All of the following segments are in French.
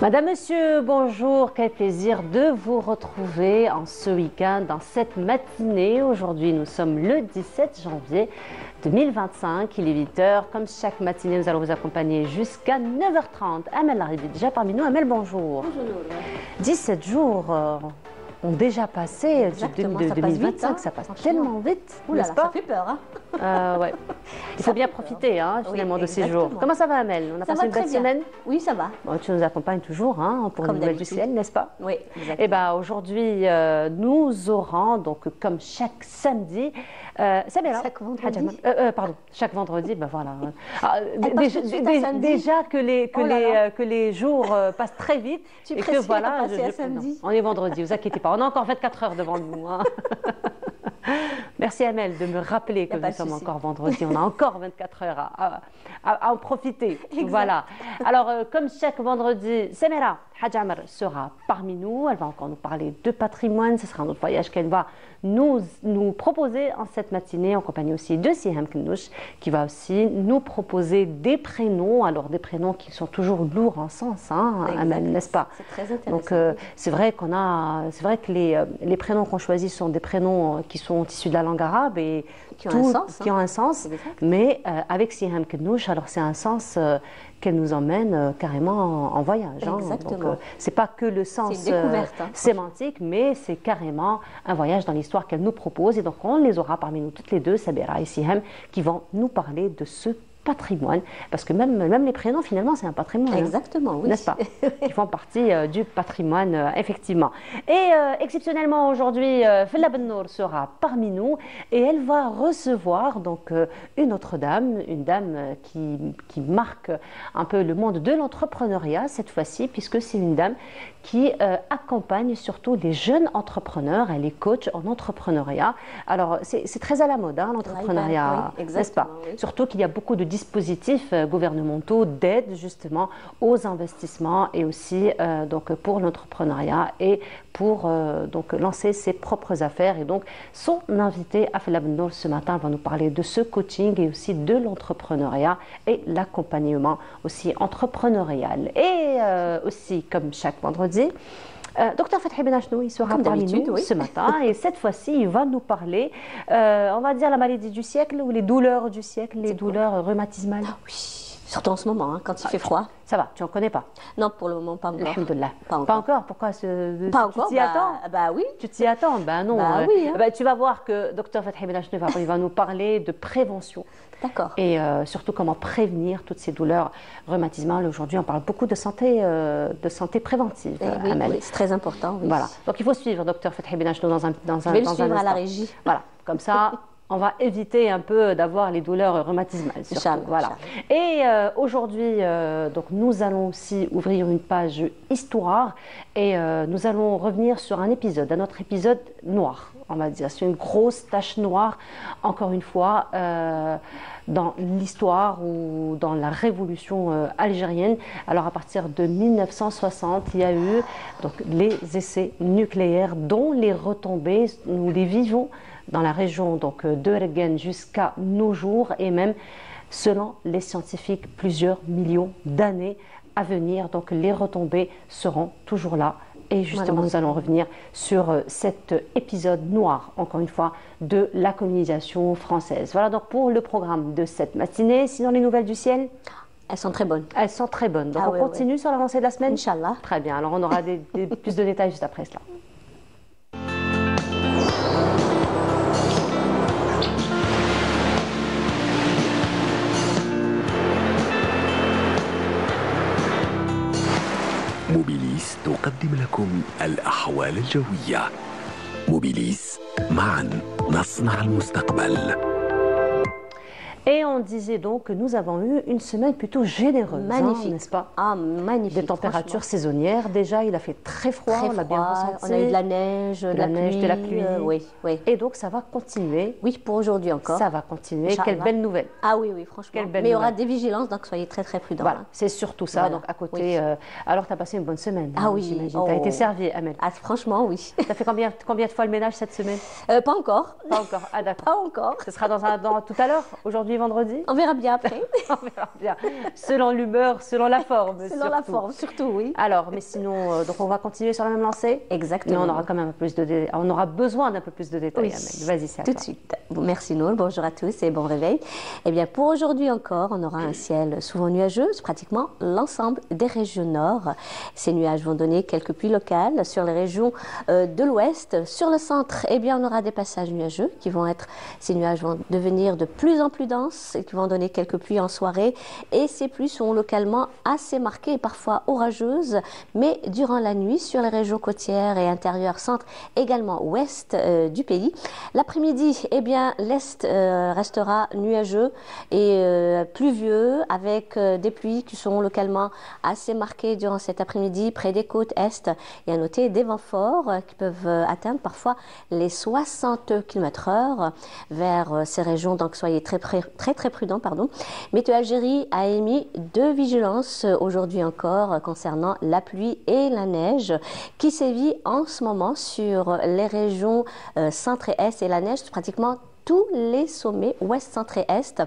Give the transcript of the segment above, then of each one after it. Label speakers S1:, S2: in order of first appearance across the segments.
S1: Madame, Monsieur, bonjour, quel plaisir de vous retrouver en ce week-end, dans cette matinée. Aujourd'hui, nous sommes le 17 janvier 2025, il est 8 h. Comme chaque matinée, nous allons vous accompagner jusqu'à 9 h 30. Amel arrive déjà parmi nous. Amel, bonjour.
S2: Bonjour.
S1: 17 jours ont déjà passé de 2025,
S2: hein,
S1: ça passe tellement vite, n'est-ce pas?
S2: Ça fait peur, hein.
S1: Ouais. Il faut bien profiter finalement de ces jours. Comment ça va, Amel? On a passé une belle semaine?
S2: Oui, ça va.
S1: Bon, tu nous accompagnes toujours pour une nouvelle du ciel, n'est-ce pas?
S2: Oui, exactement.
S1: Et bien aujourd'hui, nous aurons, donc comme chaque samedi,
S2: chaque vendredi.
S1: Chaque vendredi, ben voilà.
S2: Déjà
S1: que les jours passent très vite.
S2: Et que voilà, samedi.
S1: On est vendredi, ne vous inquiétez pas. On a encore 24 heures devant nous. Hein. Merci Amel de me rappeler que nous sommes encore vendredi. On a encore 24 heures à en profiter.
S2: Exact.
S1: Voilà. Alors, comme chaque vendredi, Samira Hadjamar sera parmi nous. Elle va encore nous parler de patrimoine. Ce sera un autre voyage qu'elle va nous proposer en cette matinée, en compagnie aussi de Siham Knouch, qui va aussi nous proposer des prénoms. Alors, des prénoms qui sont toujours lourds en sens, Amel, n'est-ce pas?
S2: C'est très intéressant.
S1: Donc, c'est vrai que les prénoms qu'on choisit sont des prénoms qui sont issus de la langue arabe et
S2: qui ont un sens.
S1: Mais avec Siham Knouch, alors c'est un sens qu'elle nous emmène carrément en voyage.
S2: Exactement.
S1: Donc, c'est pas que le sens sémantique, mais c'est carrément un voyage dans l'histoire qu'elle nous propose. Et donc, on les aura parmi nous toutes les deux, Sabira et Siham, qui vont nous parler de ce patrimoine, parce que même les prénoms, finalement, c'est un patrimoine.
S2: Exactement, oui.
S1: N'est-ce pas? Ils font partie du patrimoine, effectivement. Et exceptionnellement, aujourd'hui, Fella Bennour sera parmi nous et elle va recevoir donc une autre dame, une dame qui marque un peu le monde de l'entrepreneuriat cette fois-ci, puisque c'est une dame qui accompagne surtout les jeunes entrepreneurs. Elle est coach en entrepreneuriat. Alors, c'est très à la mode, l'entrepreneuriat, n'est-ce pas?
S2: Oui.
S1: Surtout qu'il y a beaucoup de dispositifs gouvernementaux d'aide justement aux investissements et aussi donc pour l'entrepreneuriat et pour donc lancer ses propres affaires. Et donc, son invité, Afel Bennour, ce matin, va nous parler de ce coaching et aussi de l'entrepreneuriat et l'accompagnement aussi entrepreneurial. Et aussi, comme chaque vendredi, Docteur Fathi Ben Achnoui sera parmi nous ce matin et cette fois-ci il va nous parler, on va dire la maladie du siècle ou les douleurs du siècle, les douleurs rhumatismales.
S2: Oui, surtout en ce moment, quand il fait froid.
S1: Ça va, tu n'en connais pas?
S2: Non, pour le moment, pas encore.
S1: Alhamdoulilah.
S2: Pas
S1: encore. Pourquoi
S2: tu t'y attends?
S1: Bah oui. Tu t'y attends? Ben non.
S2: Oui,
S1: tu vas voir que Docteur Fathi Ben Achnoui va nous parler de prévention.
S2: D'accord.
S1: Et surtout comment prévenir toutes ces douleurs rhumatismales. Aujourd'hui, on parle beaucoup de santé préventive.
S2: Oui, c'est très important. Oui.
S1: Voilà. Donc il faut suivre Docteur Fathi Ben Achnoui dans un
S2: Je vais le suivre à la régie.
S1: Voilà. Comme ça, on va éviter un peu d'avoir les douleurs rhumatismales. Surtout. Voilà. Et aujourd'hui, donc nous allons aussi ouvrir une page histoire et nous allons revenir sur un autre épisode noir. On va dire, c'est une grosse tache noire, encore une fois, dans l'histoire ou dans la révolution algérienne. Alors à partir de 1960, il y a eu donc, les essais nucléaires dont les retombées, nous les vivons dans la région donc, de Ergen jusqu'à nos jours et même, selon les scientifiques, plusieurs millions d'années à venir. Donc les retombées seront toujours là. Et justement, nous allons revenir sur cet épisode noir, encore une fois, de la colonisation française. Voilà donc pour le programme de cette matinée. Sinon, les nouvelles du ciel?
S2: Elles sont très bonnes.
S1: Elles sont très bonnes. Donc on continue sur l'avancée de la semaine?
S2: Inch'Allah.
S1: Très bien. Alors on aura plus de détails juste après cela.
S3: موبيليس تقدم لكم الأحوال الجوية. موبيليس معا نصنع المستقبل.
S1: Et on disait donc que nous avons eu une semaine plutôt généreuse, n'est-ce pas?
S2: Ah, magnifique.
S1: Des températures saisonnières. Déjà, il a fait très froid, on l'a bien ressenti.
S2: On a eu de la neige, de la pluie.
S1: Oui. Et donc, ça va continuer.
S2: Oui, pour aujourd'hui encore.
S1: Ça va continuer. Quelle belle nouvelle.
S2: Ah oui, franchement. Mais il y aura des vigilances, donc soyez très, très prudents.
S1: Voilà, c'est surtout ça. Voilà. Donc, à côté. Alors, tu as passé une bonne semaine.
S2: Ah oui.
S1: Tu as été servie, Amel.
S2: Ah, franchement, oui.
S1: Tu as fait combien de fois le ménage cette semaine?
S2: Pas encore.
S1: Pas encore. Ah, d'accord.
S2: Pas encore.
S1: Ce sera dans tout à l'heure, aujourd'hui jeudi, vendredi?
S2: On verra bien après.
S1: On verra bien. Selon l'humeur, selon la forme.
S2: Selon la forme, surtout, oui.
S1: Alors, mais sinon, donc on va continuer sur la même lancée?
S2: Exactement.
S1: Mais on aura quand même un peu plus de on aura besoin d'un peu plus de détails.
S2: Oui.
S1: Vas-y, c'est à
S2: tout
S1: toi.
S2: de suite. Merci Nour, bonjour à tous et bon réveil. Eh bien, pour aujourd'hui encore, on aura un ciel souvent nuageux, pratiquement l'ensemble des régions nord. Ces nuages vont donner quelques pluies locales sur les régions de l'ouest. Sur le centre, eh bien, on aura des passages nuageux qui vont être, ces nuages vont devenir de plus en plus denses et qui vont donner quelques pluies en soirée. Et ces pluies sont localement assez marquées et parfois orageuses, mais durant la nuit sur les régions côtières et intérieures, centre, également ouest du pays. L'après-midi, eh bien, l'est restera nuageux et pluvieux avec des pluies qui seront localement assez marquées durant cet après-midi près des côtes est. Et à noter des vents forts qui peuvent atteindre parfois les 60 km/h vers ces régions, donc soyez très prudents. Météo Algérie a émis 2 vigilances aujourd'hui encore concernant la pluie et la neige qui sévit en ce moment sur les régions centre et est, et la neige pratiquement tous les sommets ouest, centre et est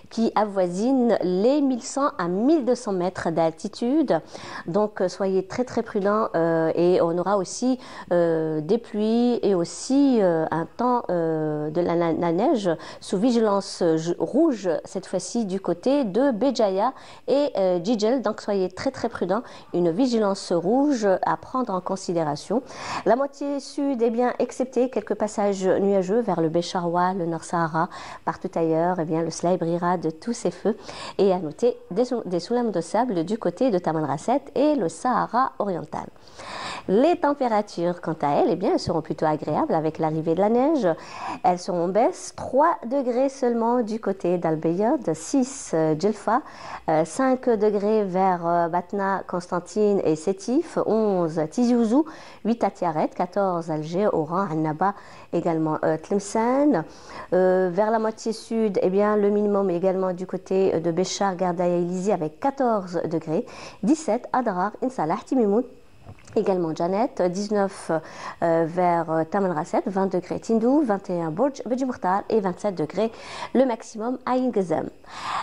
S2: qui avoisinent les 1100 à 1200 mètres d'altitude. Donc soyez très prudents et on aura aussi des pluies et aussi un temps de la neige sous vigilance rouge cette fois-ci du côté de Béjaïa et Djidjel. Donc soyez très prudents, une vigilance rouge à prendre en considération. La moitié sud est bien excepté quelques passages nuageux vers le Bécharoua, le Nord-Sahara, partout ailleurs, eh bien, le soleil brillera de tous ses feux. Et à noter des soulames de sable du côté de Tamanrasset et le Sahara oriental. Les températures, quant à elles, eh bien, elles seront plutôt agréables avec l'arrivée de la neige. Elles seront en baisse, 3 degrés seulement du côté d'Al-Beyad, 6 Djelfa, 5 degrés vers Batna, Constantine et Sétif, 11 Tizi Ouzou, 8 à Tiaret, 14 Alger, Oran, Annaba, également Tlemcen. Vers la moitié sud, eh bien, le minimum est également du côté de Béchar, Gardaïa et Lizy avec 14 degrés, 17 Adrar, Insalah, Timimoun, également Janet, 19 vers Tamanrasset, 20 degrés Tindou, 21 Bourj, Bedji Mokhtar et 27 degrés le maximum à Ingezem.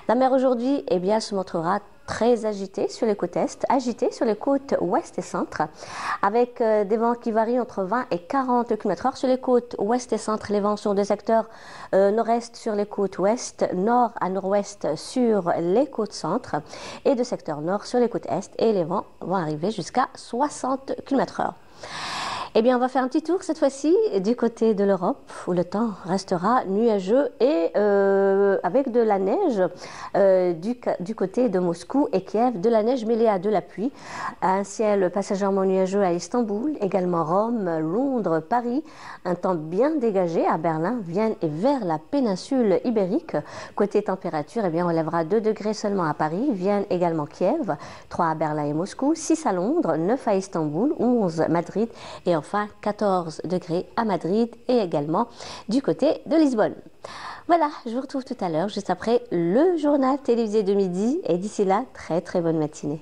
S2: La mer aujourd'hui, eh bien, se montrera très agitée sur les côtes est, agitée sur les côtes ouest et centre, avec des vents qui varient entre 20 et 40 km/h. Sur les côtes ouest et centre, les vents sont des secteurs nord-est sur les côtes ouest, nord à nord-ouest sur les côtes centre, et de secteur nord sur les côtes est, et les vents vont arriver jusqu'à 60 km/h. Eh bien, on va faire un petit tour cette fois-ci du côté de l'Europe où le temps restera nuageux et avec de la neige du côté de Moscou et Kiev, de la neige mêlée à de la pluie. Un ciel passagèrement nuageux à Istanbul, également Rome, Londres, Paris. Un temps bien dégagé à Berlin, Vienne et vers la péninsule ibérique. Côté température, eh bien, on lèvera 2 degrés seulement à Paris, Vienne également Kiev, 3 à Berlin et Moscou, 6 à Londres, 9 à Istanbul, 11 Madrid et enfin 14 degrés à Madrid et également du côté de Lisbonne. Voilà, je vous retrouve tout à l'heure, juste après le journal télévisé de midi. Et d'ici là, très bonne matinée.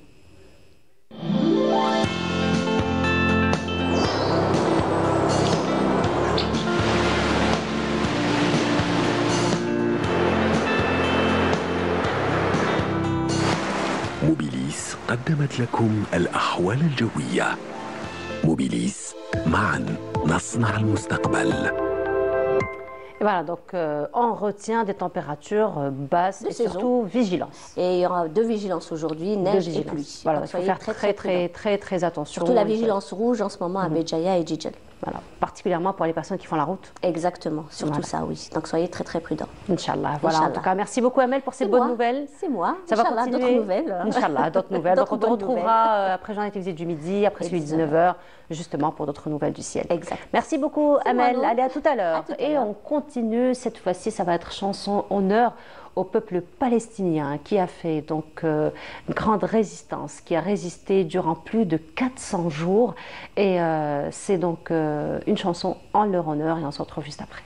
S3: موبيليس قدمت لكم الأحوال الجوية. موبيليس معا نصنع المستقبل.
S1: Et voilà, donc on retient des températures basses et surtout vigilance.
S2: Et il y aura 2 vigilances aujourd'hui, neige et pluie.
S1: Voilà, il faut faire très attention.
S2: Surtout la vigilance rouge en ce moment à Béjaïa et Djidjel.
S1: Voilà, particulièrement pour les personnes qui font la route.
S2: Exactement, surtout ça, oui. Donc soyez très prudents.
S1: Inch'Allah. Voilà, en tout cas, merci beaucoup Amel pour ces bonnes nouvelles.
S2: C'est moi.
S1: Ça va continuer.
S2: D'autres nouvelles.
S1: Inch'Allah, d'autres nouvelles. Donc on te retrouvera après Journal télévisé du midi, après celui de 19h, justement pour d'autres nouvelles du ciel.
S2: Exact.
S1: Merci beaucoup Amel. Allez, à tout à l'heure. Et on continue, cette fois-ci, ça va être chanson honneur au peuple palestinien qui a fait donc une grande résistance, qui a résisté durant plus de 400 jours. Et c'est donc une chanson en leur honneur et on se retrouve juste après.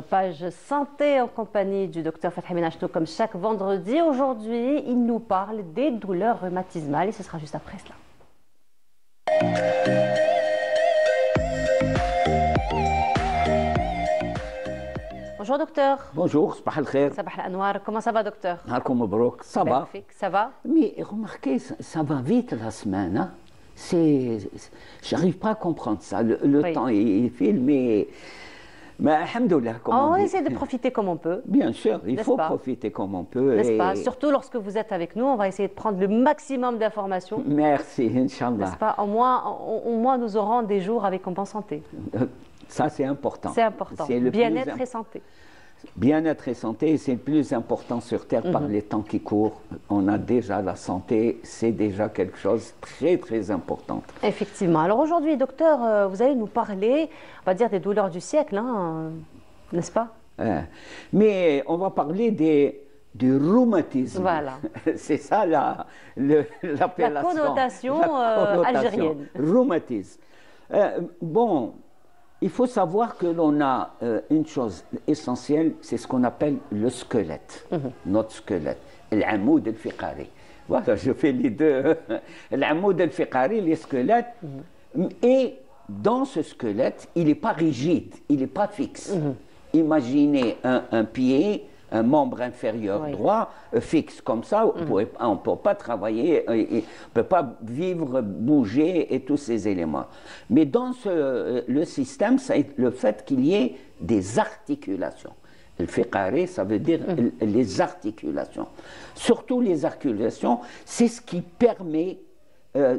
S1: Page santé en compagnie du docteur Fathi Benachtou comme chaque vendredi. Aujourd'hui, il nous parle des douleurs rhumatismales et ce sera juste après cela. Bonjour docteur.
S4: Bonjour, Sabah al-Khair.
S1: Sabah al-Anwar. Comment ça va docteur?
S4: Harkoum Mabrouk. Ça va.
S1: Magnifique. Ça va?
S4: Mais remarquez, ça va vite la semaine. Hein? J'arrive pas à comprendre ça. Le
S1: Oui.
S4: temps il file, mais alhamdoulilah, comme
S1: On
S4: dit.
S1: essaie de profiter comme on peut.
S4: Bien sûr, il
S1: N'est-ce
S4: faut
S1: pas?
S4: profiter comme on peut.
S1: N'est-ce
S4: et-
S1: pas? Surtout lorsque vous êtes avec nous, on va essayer de prendre le maximum d'informations.
S4: Merci, Inch'Allah.
S1: N'est-ce pas? Au moins, nous aurons des jours avec en bonne santé.
S4: Ça, c'est important.
S1: C'est important.
S4: C'est le plus
S1: Bien-être et santé.
S4: Bien-être et santé, c'est le plus important sur Terre par les temps qui courent. On a déjà la santé, c'est déjà quelque chose de très, très important.
S1: Effectivement. Alors aujourd'hui, docteur, vous allez nous parler, on va dire, des douleurs du siècle, hein, n'est-ce pas?
S4: Mais on va parler du rhumatisme.
S1: Voilà.
S4: C'est ça l'appellation.
S1: La connotation, algérienne.
S4: Rhumatisme. Bon, il faut savoir que l'on a une chose essentielle, c'est ce qu'on appelle le squelette, notre squelette, l'amoud al-fiqari. Voilà, je fais les deux. L'amoud al-fiqari, les squelettes. Et dans ce squelette, il n'est pas rigide, il n'est pas fixe. Imaginez un pied, un membre inférieur
S1: Oui.
S4: droit, fixe comme ça, on ne peut pas travailler, on ne peut pas vivre, bouger et tous ces éléments. Mais dans le système, c'est le fait qu'il y ait des articulations. Le fiqari, ça veut dire les articulations. Surtout les articulations, c'est ce qui permet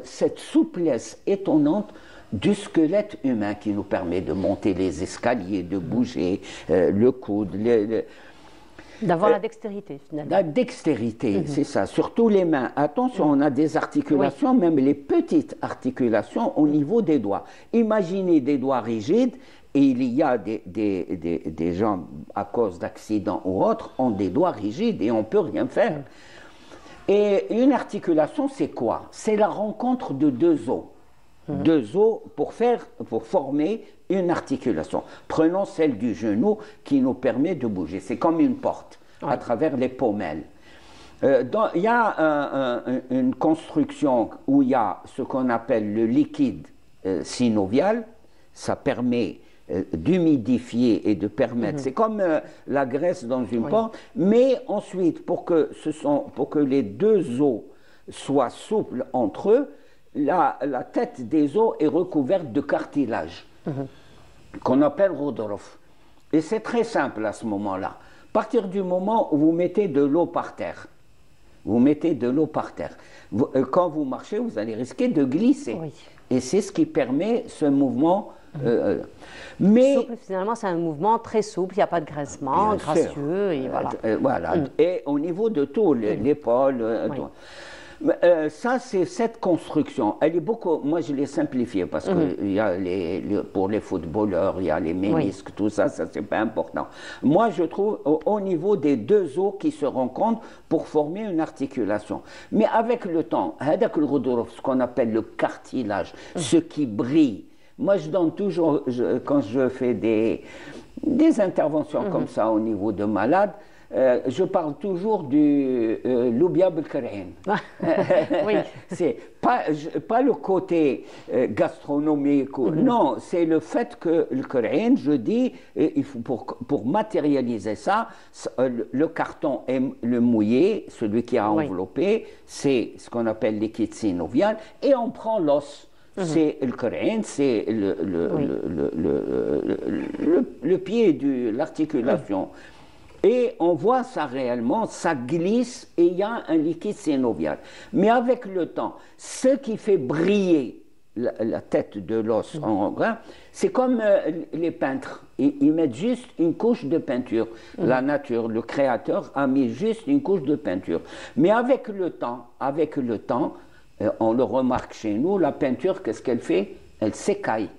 S4: cette souplesse étonnante du squelette humain qui nous permet de monter les escaliers, de bouger le coude,
S1: D'avoir la dextérité, finalement.
S4: la dextérité, c'est ça. Surtout les mains. Attention, on a des articulations, même les petites articulations au niveau des doigts. Imaginez des doigts rigides, et il y a des gens, à cause d'accidents ou autres, ont des doigts rigides et on ne peut rien faire. Et une articulation, c'est quoi? C'est la rencontre de deux os. Deux os pour former une articulation. Prenons celle du genou qui nous permet de bouger. C'est comme une porte à travers les pommelles. Il y a une construction où il y a ce qu'on appelle le liquide synovial. Ça permet d'humidifier et de permettre. C'est comme la graisse dans une porte. Mais ensuite, pour que les deux os soient souples entre eux, la tête des os est recouverte de cartilage, qu'on appelle Rodolphe. Et c'est très simple à ce moment-là. À partir du moment où vous mettez de l'eau par terre, quand vous marchez, vous allez risquer de glisser.
S1: Oui.
S4: Et c'est ce qui permet ce mouvement. Mais
S1: Souple, finalement, c'est un mouvement très souple, il n'y a pas de graissement,
S4: Bien
S1: gracieux,
S4: sûr.
S1: et voilà.
S4: Voilà. Et au niveau de tout, l'épaule,
S1: Oui.
S4: tout. Ça, c'est cette construction. Elle est beaucoup. Moi, je l'ai simplifiée parce que il y a pour les footballeurs, il y a les ménisques, tout ça, c'est pas important. Moi, je trouve au niveau des deux os qui se rencontrent pour former une articulation. Mais avec le temps, ce qu'on appelle le cartilage, ce qui brille. Moi, je donne toujours, quand je fais des interventions comme ça au niveau de malades, je parle toujours du loubia belkar'in.
S1: Oui.
S4: C'est pas le côté gastronomique. Non, c'est le fait que le kar'in, je dis, il faut pour matérialiser ça, le carton est le mouillé, celui qui a enveloppé, c'est ce qu'on appelle liquide synovial, et on prend l'os. C'est le kar'in, c'est le pied de l'articulation. Et on voit ça réellement, ça glisse et il y a un liquide synovial. Mais avec le temps, ce qui fait briller la tête de l'os en grain, c'est comme les peintres. Ils mettent juste une couche de peinture. La nature, le créateur a mis juste une couche de peinture. Mais avec le temps, on le remarque chez nous, la peinture, qu'est-ce qu'elle fait? Elle s'écaille.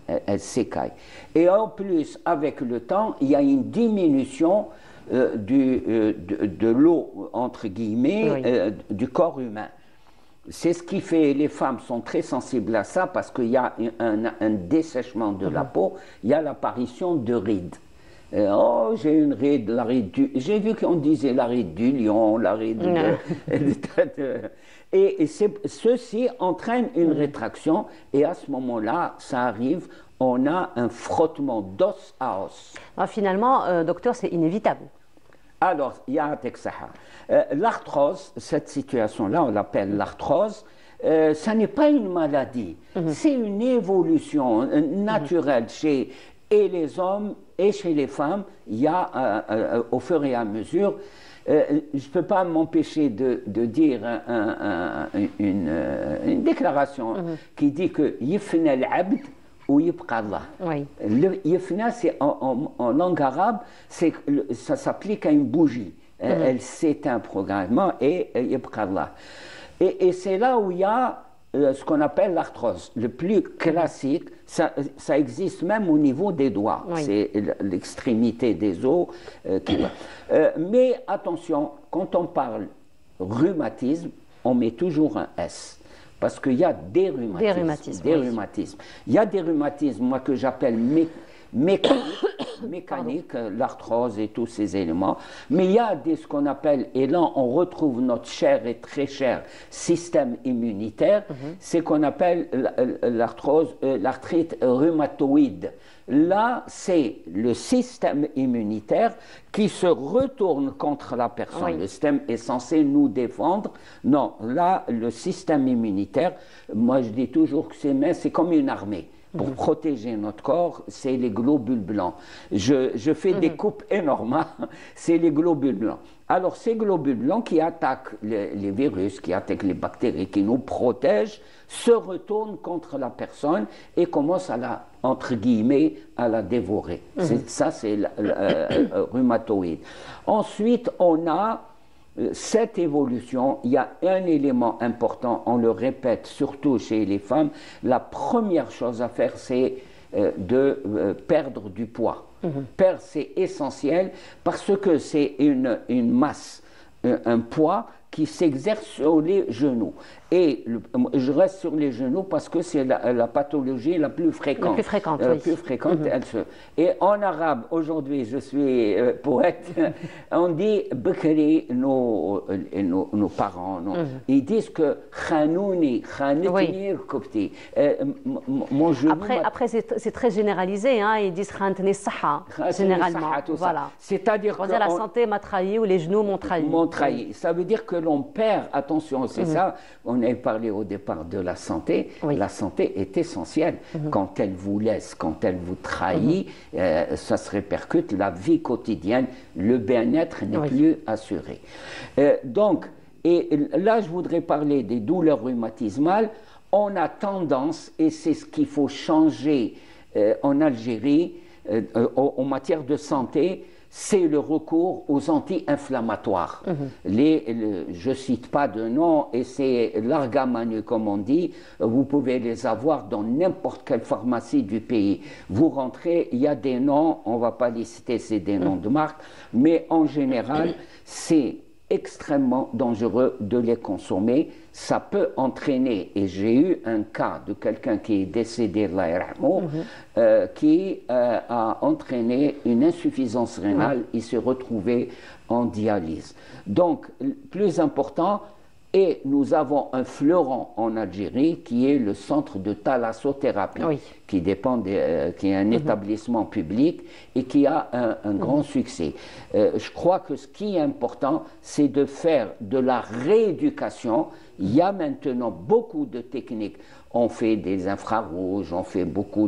S4: Elle s'écaille. Et en plus, avec le temps, il y a une diminution de l'eau, entre guillemets, du corps humain. C'est ce qui fait, les femmes sont très sensibles à ça parce qu'il y a un dessèchement de la peau, il y a l'apparition de rides. Oh, j'ai une ride, la ride du... J'ai vu qu'on disait la ride du lion, la ride et ceci entraîne une rétraction, et à ce moment-là, ça arrive, on a un frottement d'os à os.
S1: Alors, finalement, docteur, c'est inévitable.
S4: Alors, l'arthrose, cette situation-là, on l'appelle l'arthrose, ça n'est pas une maladie, c'est une évolution naturelle chez les hommes et chez les femmes. Il y a, au fur et à mesure, je ne peux pas m'empêcher de dire une déclaration qui dit que yifna al-abd ou yibqa Allah.
S1: Oui.
S4: Le yifna, c'est en langue arabe, ça s'applique à une bougie. Elle s'éteint progressivement et yibqa Allah. Et c'est là où il y a ce qu'on appelle l'arthrose. Le plus classique, ça existe même au niveau des doigts. Oui. C'est l'extrémité des os qui va. Mais attention, quand on parle rhumatisme, on met toujours un S. Parce qu'il y a des rhumatismes. Des rhumatismes. Il y a des rhumatismes, moi, que j'appelle mécanique, l'arthrose et tous ces éléments. Mais il y a ce qu'on appelle, et là on retrouve notre cher et très cher système immunitaire, c'est qu'on appelle l'arthrose, l'arthrite rhumatoïde. Là, c'est le système immunitaire qui se retourne contre la personne. Oui. Le système est censé nous défendre. Non, là, le système immunitaire, moi je dis toujours que c'est comme une armée. Pour protéger notre corps, c'est les globules blancs. Je fais des coupes énormes, c'est les globules blancs. Alors, ces globules blancs qui attaquent les virus, qui attaquent les bactéries, qui nous protègent, se retournent contre la personne et commencent à la, entre guillemets, à la dévorer. Ça, c'est rhumatoïde. Ensuite, on a cette évolution, il y a un élément important, on le répète surtout chez les femmes, la première chose à faire, c'est de perdre du poids. Perdre, c'est essentiel parce que c'est une masse, un poids qui s'exerce sur les genoux. Et je reste sur les genoux parce que c'est la pathologie la plus fréquente.
S1: La plus fréquente,
S4: La plus fréquente, Et en arabe, aujourd'hui, je suis poète, on dit « Bekri », nos parents, ils disent que « Khanouni »,« Khanetni rkubti ». Mon genou...
S1: Après c'est très généralisé, hein, ils disent « Khantni saha », généralement. Voilà.
S4: C'est-à-dire
S1: que... la santé m'a trahi ou les genoux m'ont trahi.
S4: M'ont trahi. Ça veut dire que l'on perd, attention, c'est ça, on avait parlé au départ de la santé, la santé est essentielle. Quand elle vous laisse, quand elle vous trahit, ça se répercute, la vie quotidienne, le bien-être n'est plus assuré. Donc, et là je voudrais parler des douleurs rhumatismales. On a tendance, et c'est ce qu'il faut changer en Algérie, en matière de santé, c'est le recours aux anti-inflammatoires. Je ne cite pas de nom, et c'est larga manu, comme on dit. Vous pouvez les avoir dans n'importe quelle pharmacie du pays. Vous rentrez, il y a des noms, on ne va pas les citer, c'est des noms de marque, mais en général, c'est extrêmement dangereux de les consommer. Ça peut entraîner, et j'ai eu un cas de quelqu'un qui est décédé, qui a entraîné une insuffisance rénale, il s'est retrouvé en dialyse. Donc, plus important, et nous avons un fleuron en Algérie qui est le centre de thalassothérapie, qui dépend qui est un établissement public et qui a un grand succès. Je crois que ce qui est important, c'est de faire de la rééducation. Il y a maintenant beaucoup de techniques. On fait des infrarouges, on fait beaucoup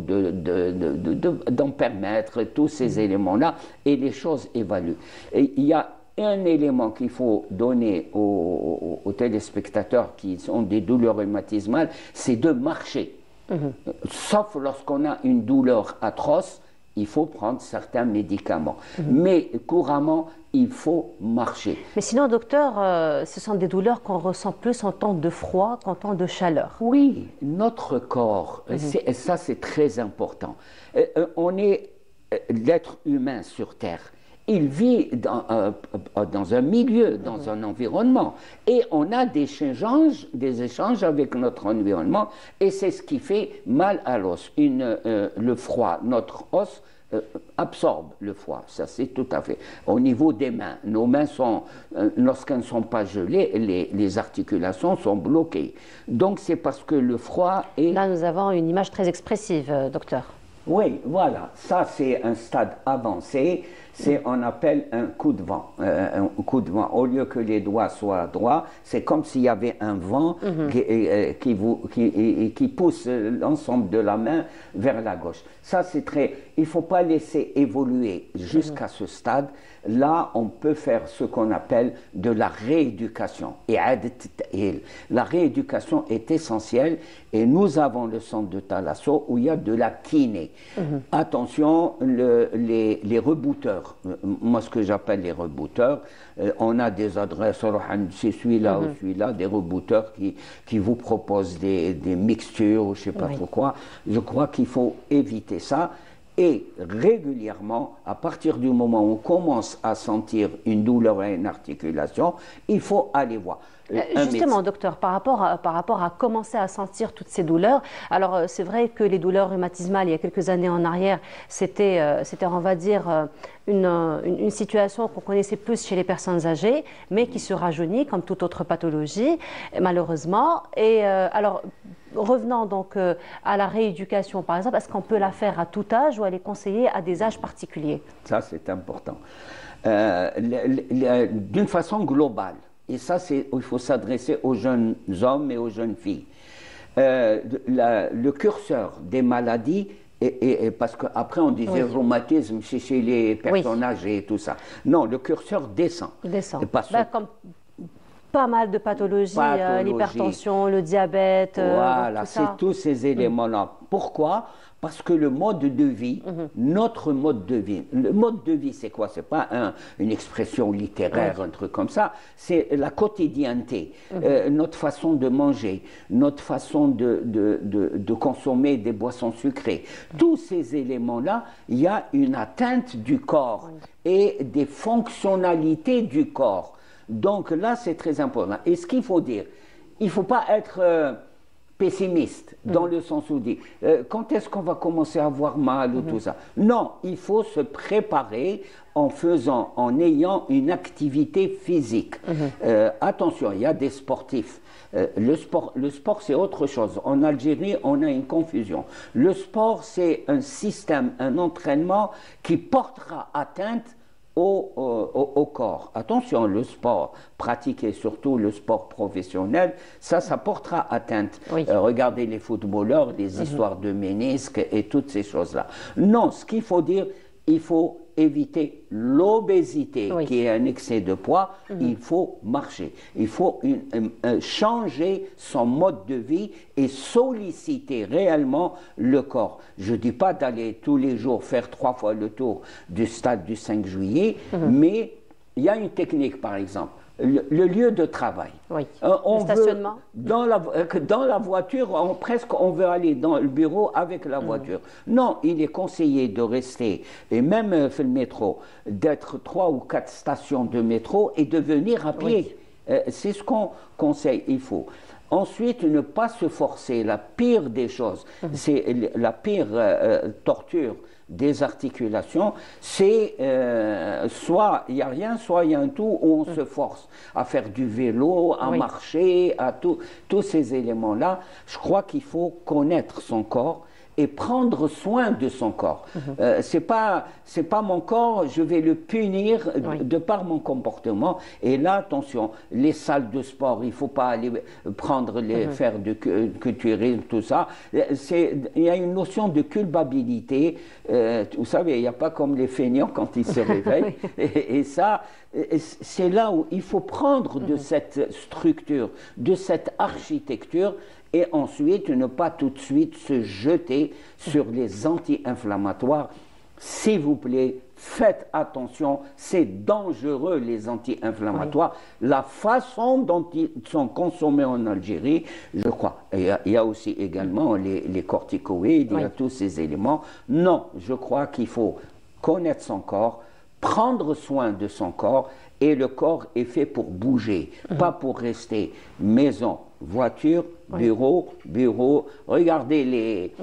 S4: d'ampèremètres, tous ces éléments-là, et les choses évoluent. Et il y a un élément qu'il faut donner aux téléspectateurs qui ont des douleurs rhumatismales, c'est de marcher. Sauf lorsqu'on a une douleur atroce, il faut prendre certains médicaments. Mais couramment, il faut marcher.
S1: Mais sinon, docteur, ce sont des douleurs qu'on ressent plus en temps de froid qu'en temps de chaleur.
S4: Oui, notre corps, ça c'est très important. On est l'être humain sur Terre. Il vit dans un milieu, dans un environnement. Et on a des échanges avec notre environnement. Et c'est ce qui fait mal à l'os. Le froid, notre os absorbe le foie, ça c'est tout à fait. Au niveau des mains, nos mains sont, lorsqu'elles ne sont pas gelées, les articulations sont bloquées. Donc c'est parce que le froid est...
S1: Là nous avons une image très expressive, docteur.
S4: Oui, voilà, ça c'est un stade avancé, on appelle un coup de vent. Un coup de vent, au lieu que les doigts soient droits, c'est comme s'il y avait un vent qui pousse l'ensemble de la main vers la gauche. Ça c'est très... Il ne faut pas laisser évoluer jusqu'à ce stade. Là, on peut faire ce qu'on appelle de la rééducation. La rééducation est essentielle et nous avons le centre de Thalasso où il y a de la kiné. Attention, les rebooteurs, moi ce que j'appelle les rebooteurs, on a des adresses, c'est celui-là ou celui-là, des rebooteurs qui vous proposent des mixtures ou je ne sais pas trop quoi. Je crois qu'il faut éviter ça. Et régulièrement, à partir du moment où on commence à sentir une douleur à une articulation, il faut aller voir.
S1: Justement, docteur, par rapport à commencer à sentir toutes ces douleurs, alors c'est vrai que les douleurs rhumatismales, il y a quelques années en arrière, c'était on va dire, une situation qu'on connaissait plus chez les personnes âgées, mais qui se rajeunit comme toute autre pathologie, malheureusement. Et alors, revenant donc à la rééducation, par exemple, est-ce qu'on peut la faire à tout âge ou elle est conseillée à des âges particuliers? Ça,
S4: c'est important. D'une façon globale, et ça, il faut s'adresser aux jeunes hommes et aux jeunes filles. Le curseur des maladies, parce qu'après on disait rhumatisme, c'est chez les personnes âgées et tout ça. Non, le curseur descend.
S1: Comme pas mal de pathologies, l'hypertension, le diabète,
S4: voilà, c'est tous ces éléments-là. Pourquoi? Parce que le mode de vie, notre mode de vie, le mode de vie c'est quoi? C'est pas une expression littéraire, un truc comme ça, c'est la quotidienneté, notre façon de manger, notre façon de consommer des boissons sucrées. Tous ces éléments-là, il y a une atteinte du corps et des fonctionnalités du corps. Donc là, c'est très important. Et ce qu'il faut dire, il ne faut pas être pessimiste, dans le sens où dit, quand est-ce qu'on va commencer à avoir mal ou tout ça? Non, il faut se préparer en ayant une activité physique. Attention, il y a des sportifs. Le sport c'est autre chose. En Algérie, on a une confusion. Le sport, c'est un système, un entraînement qui portera atteinte au corps. Attention, le sport pratiqué, surtout le sport professionnel, ça portera atteinte. Regardez les footballeurs, les histoires de ménisques et toutes ces choses-là. Non, ce qu'il faut dire, il faut éviter l'obésité qui est un excès de poids, il faut marcher. Il faut changer son mode de vie et solliciter réellement le corps. Je ne dis pas d'aller tous les jours faire 3 fois le tour du stade du 5 juillet, mais il y a une technique par exemple. Le lieu de travail.
S1: Le stationnement.
S4: Dans la voiture, on veut aller dans le bureau avec la voiture. Non, il est conseillé de rester, et même le métro, d'être 3 ou 4 stations de métro et de venir à pied. C'est ce qu'on conseille, il faut. Ensuite, ne pas se forcer. La pire des choses, c'est la pire torture des articulations, c'est soit il n'y a rien, soit il y a un tout où on se force à faire du vélo, à marcher, à tous ces éléments-là. Je crois qu'il faut connaître son corps et prendre soin de son corps. C'est pas mon corps, je vais le punir de par mon comportement. Et là, attention, les salles de sport, il ne faut pas aller faire du culturisme, tout ça. Il y a une notion de culpabilité. Vous savez, il n'y a pas comme les feignants quand ils se réveillent. Et ça, c'est là où il faut prendre de cette structure, de cette architecture, et ensuite ne pas tout de suite se jeter sur les anti-inflammatoires. S'il vous plaît, faites attention, c'est dangereux les anti-inflammatoires. La façon dont ils sont consommés en Algérie, je crois, il y a aussi également les corticoïdes, il y a tous ces éléments. Non, je crois qu'il faut connaître son corps, prendre soin de son corps, et le corps est fait pour bouger, pas pour rester maison. voiture, bureau, bureau. Regardez les...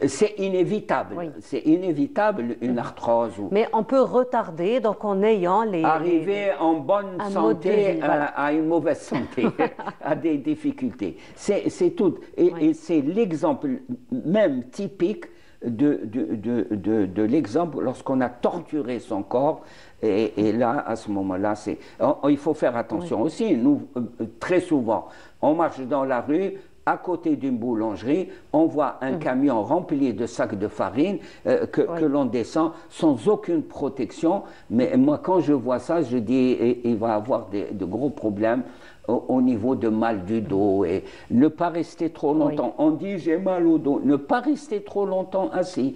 S4: C'est inévitable. Oui. C'est inévitable une arthrose.
S1: Mais on peut retarder, donc en ayant les...
S4: Arriver en bonne santé à une mauvaise santé, à des difficultés. C'est tout. Et c'est l'exemple même typique de l'exemple lorsqu'on a torturé son corps. Et là, à ce moment-là, il faut faire attention aussi. Nous, très souvent, on marche dans la rue, à côté d'une boulangerie, on voit un camion rempli de sacs de farine que l'on descend sans aucune protection. Mais moi, quand je vois ça, je dis il va avoir de gros problèmes au niveau de mal du dos. Et ne pas rester trop longtemps. On dit j'ai mal au dos. Ne pas rester trop longtemps assis.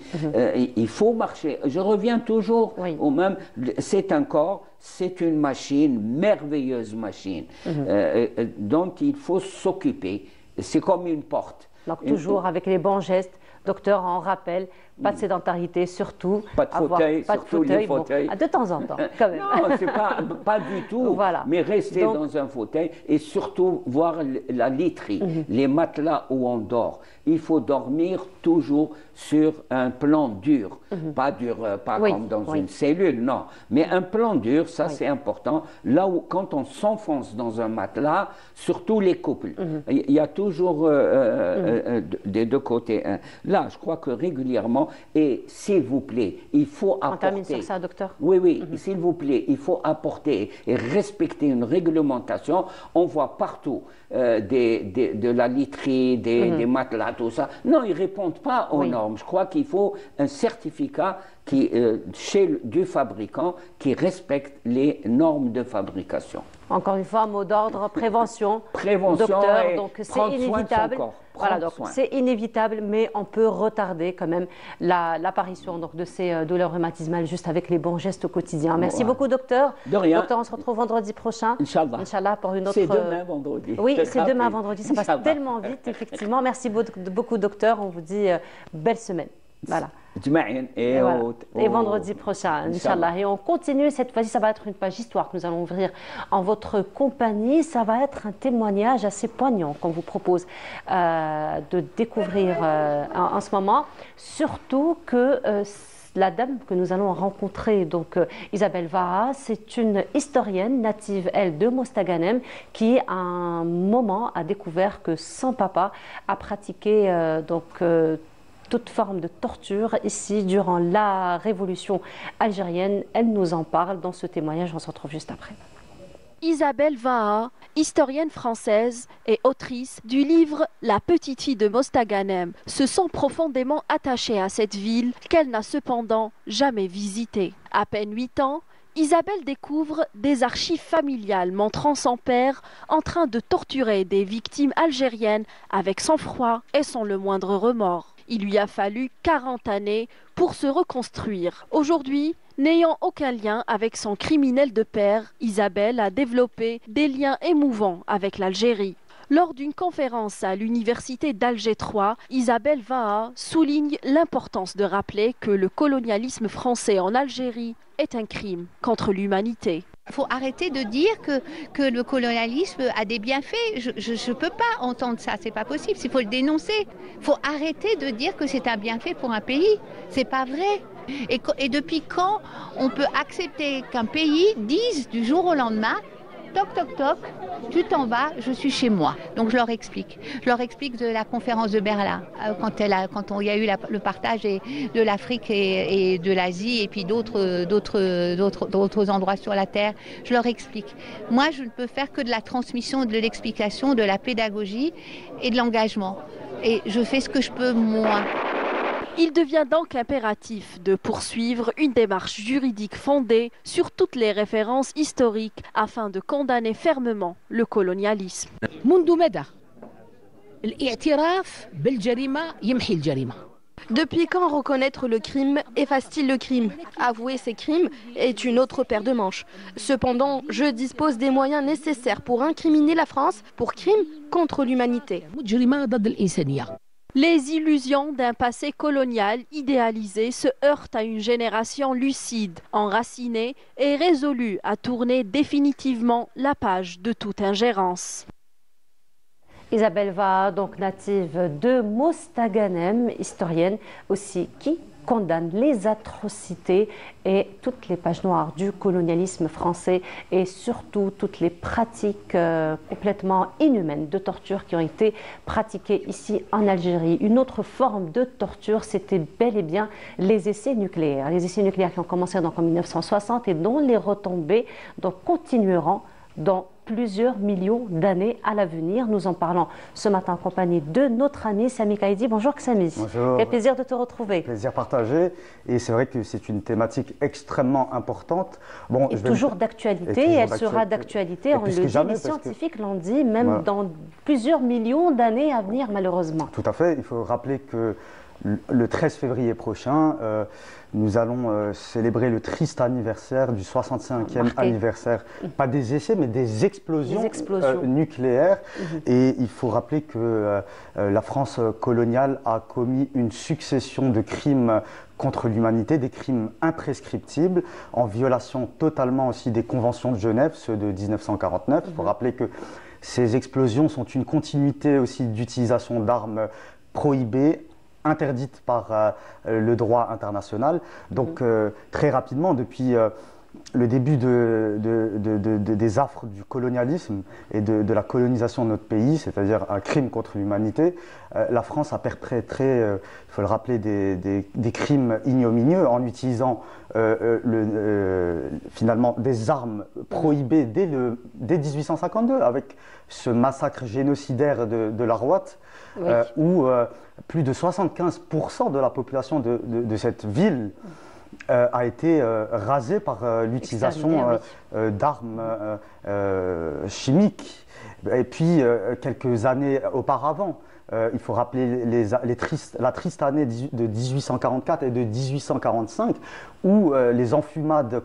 S4: Il faut marcher. Je reviens toujours au même. C'est un corps. C'est une machine, merveilleuse machine, dont il faut s'occuper. C'est comme une porte.
S1: Donc toujours avec les bons gestes, docteur, on rappelle, pas de sédentarité surtout.
S4: Pas de fauteuil, surtout les fauteuils.
S1: De temps en temps, quand même.
S4: Non, c'est pas du tout.
S1: Voilà.
S4: Mais rester dans un fauteuil et surtout voir la literie, les matelas où on dort. Il faut dormir toujours sur un plan dur. Pas dur, pas comme dans une cellule, non. Mais un plan dur, ça c'est important. Là où, quand on s'enfonce dans un matelas, surtout les couples, il y a toujours des deux côtés. Là, je crois que régulièrement, et s'il vous plaît, il faut apporter...
S1: On termine sur ça, docteur.
S4: Oui, s'il vous plaît, il faut apporter et respecter une réglementation. On voit partout de la literie, des matelas, tout ça. Non, ils ne répondent pas aux normes. Je crois qu'il faut un certificat du fabricant qui respecte les normes de fabrication.
S1: Encore une fois, mot d'ordre, prévention.
S4: Prévention,
S1: docteur, donc c'est inévitable.
S4: Voilà,
S1: donc c'est inévitable, mais on peut retarder quand même l'apparition de ces douleurs rhumatismales juste avec les bons gestes au quotidien. Merci beaucoup, docteur.
S4: De rien.
S1: Docteur, on se retrouve vendredi prochain.
S4: Inch'Allah.
S1: Inch'Allah pour une autre...
S4: C'est demain vendredi.
S1: Oui, c'est demain vendredi. Ça passe tellement vite, effectivement. Merci beaucoup, docteur. On vous dit belle semaine. Voilà.
S4: Et
S1: vendredi prochain, Inch'Allah. Et on continue, cette fois-ci, ça va être une page histoire que nous allons ouvrir en votre compagnie. Ça va être un témoignage assez poignant qu'on vous propose de découvrir en ce moment. Surtout que la dame que nous allons rencontrer, donc Isabelle Vaha, c'est une historienne native, elle, de Mostaganem, qui à un moment a découvert que son papa a pratiqué toute forme de torture ici durant la révolution algérienne. Elle nous en parle dans ce témoignage, on se retrouve juste après.
S5: Isabelle Vaha, historienne française et autrice du livre « La petite fille de Mostaganem », se sent profondément attachée à cette ville qu'elle n'a cependant jamais visitée. À peine 8 ans, Isabelle découvre des archives familiales montrant son père en train de torturer des victimes algériennes avec sang-froid et sans le moindre remords. Il lui a fallu 40 années pour se reconstruire. Aujourd'hui, n'ayant aucun lien avec son criminel de père, Isabelle a développé des liens émouvants avec l'Algérie. Lors d'une conférence à l'université d'Alger 3, Isabelle Vaha souligne l'importance de rappeler que le colonialisme français en Algérie est un crime contre l'humanité.
S6: Il faut arrêter de dire que le colonialisme a des bienfaits. Je ne peux pas entendre ça, c'est pas possible. Il faut le dénoncer. Il faut arrêter de dire que c'est un bienfait pour un pays. C'est pas vrai. Et depuis quand on peut accepter qu'un pays dise du jour au lendemain, toc toc toc, tu t'en vas, je suis chez moi. Donc je leur explique. Je leur explique de la conférence de Berlin, quand il y a eu le partage de l'Afrique et de l'Asie et puis d'autres endroits sur la Terre. Je leur explique. Moi, je ne peux faire que de la transmission, de l'explication, de la pédagogie et de l'engagement. Et je fais ce que je peux, moi.
S5: Il devient donc impératif de poursuivre une démarche juridique fondée sur toutes les références historiques afin de condamner fermement le colonialisme.
S7: Depuis quand reconnaître le crime efface-t-il le crime? Avouer ses crimes est une autre paire de manches. Cependant, je dispose des moyens nécessaires pour incriminer la France pour crime contre l'humanité.
S5: Les illusions d'un passé colonial idéalisé se heurtent à une génération lucide, enracinée et résolue à tourner définitivement la page de toute ingérence.
S1: Isabelle Vaha, donc native de Mostaganem, historienne aussi, qui condamne les atrocités et toutes les pages noires du colonialisme français et surtout toutes les pratiques complètement inhumaines de torture qui ont été pratiquées ici en Algérie. Une autre forme de torture, c'était bel et bien les essais nucléaires. Les essais nucléaires qui ont commencé donc en 1960 et dont les retombées donc, continueront dans plusieurs millions d'années à l'avenir. Nous en parlons ce matin en compagnie de notre ami Sami Kaidi. Bonjour Sami.
S8: Bonjour.
S1: Quel plaisir de te retrouver.
S8: Plaisir partagé. Et c'est vrai que c'est une thématique extrêmement importante.
S1: Bon, et toujours d'actualité, et elle sera d'actualité, on le dit, les scientifiques l'ont dit, même voilà. Dans plusieurs millions d'années à venir malheureusement.
S8: Tout à fait. Il faut rappeler que le 13 février prochain, nous allons célébrer le triste anniversaire du 65e anniversaire, pas des essais, mais des explosions. Nucléaires. Et il faut rappeler que la France coloniale a commis une succession de crimes contre l'humanité, des crimes imprescriptibles, en violation totalement aussi des conventions de Genève, ceux de 1949. Il faut rappeler que ces explosions sont une continuité aussi d'utilisation d'armes prohibées, interdite par le droit international. Donc très rapidement, depuis le début des affres du colonialisme et de la colonisation de notre pays, c'est-à-dire un crime contre l'humanité, la France a perpétré, il faut le rappeler, des crimes ignominieux en utilisant finalement des armes prohibées dès 1852 avec ce massacre génocidaire de l'Arouat, oui. Où plus de 75% de la population de cette ville a été rasée par l'utilisation d'armes chimiques. Et puis, quelques années auparavant, il faut rappeler la triste année de 1844 et de 1845, où les enfumades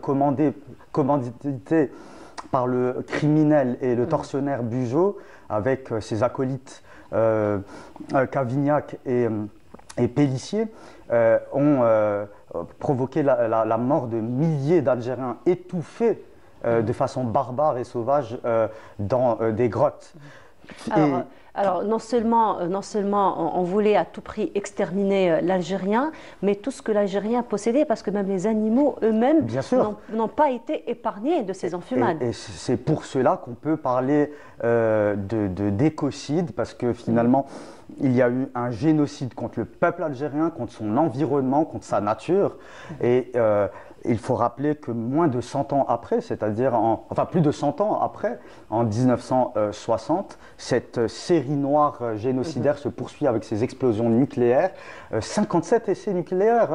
S8: commanditées par le criminel et le tortionnaire Bugeaud, avec ses acolytes Cavignac et Pélissier, ont provoqué la mort de milliers d'Algériens étouffés de façon barbare et sauvage dans des grottes.
S1: Alors, non seulement on voulait à tout prix exterminer l'Algérien, mais tout ce que l'Algérien possédait, parce que même les animaux eux-mêmes n'ont pas été épargnés de ces enfumades.
S8: Et c'est pour cela qu'on peut parler d'écocide, parce que finalement, il y a eu un génocide contre le peuple algérien, contre son environnement, contre sa nature. Et il faut rappeler que moins de 100 ans après, c'est-à-dire enfin plus de 100 ans après, en 1960, cette série noire génocidaire se poursuit avec ces explosions nucléaires. 57 essais nucléaires,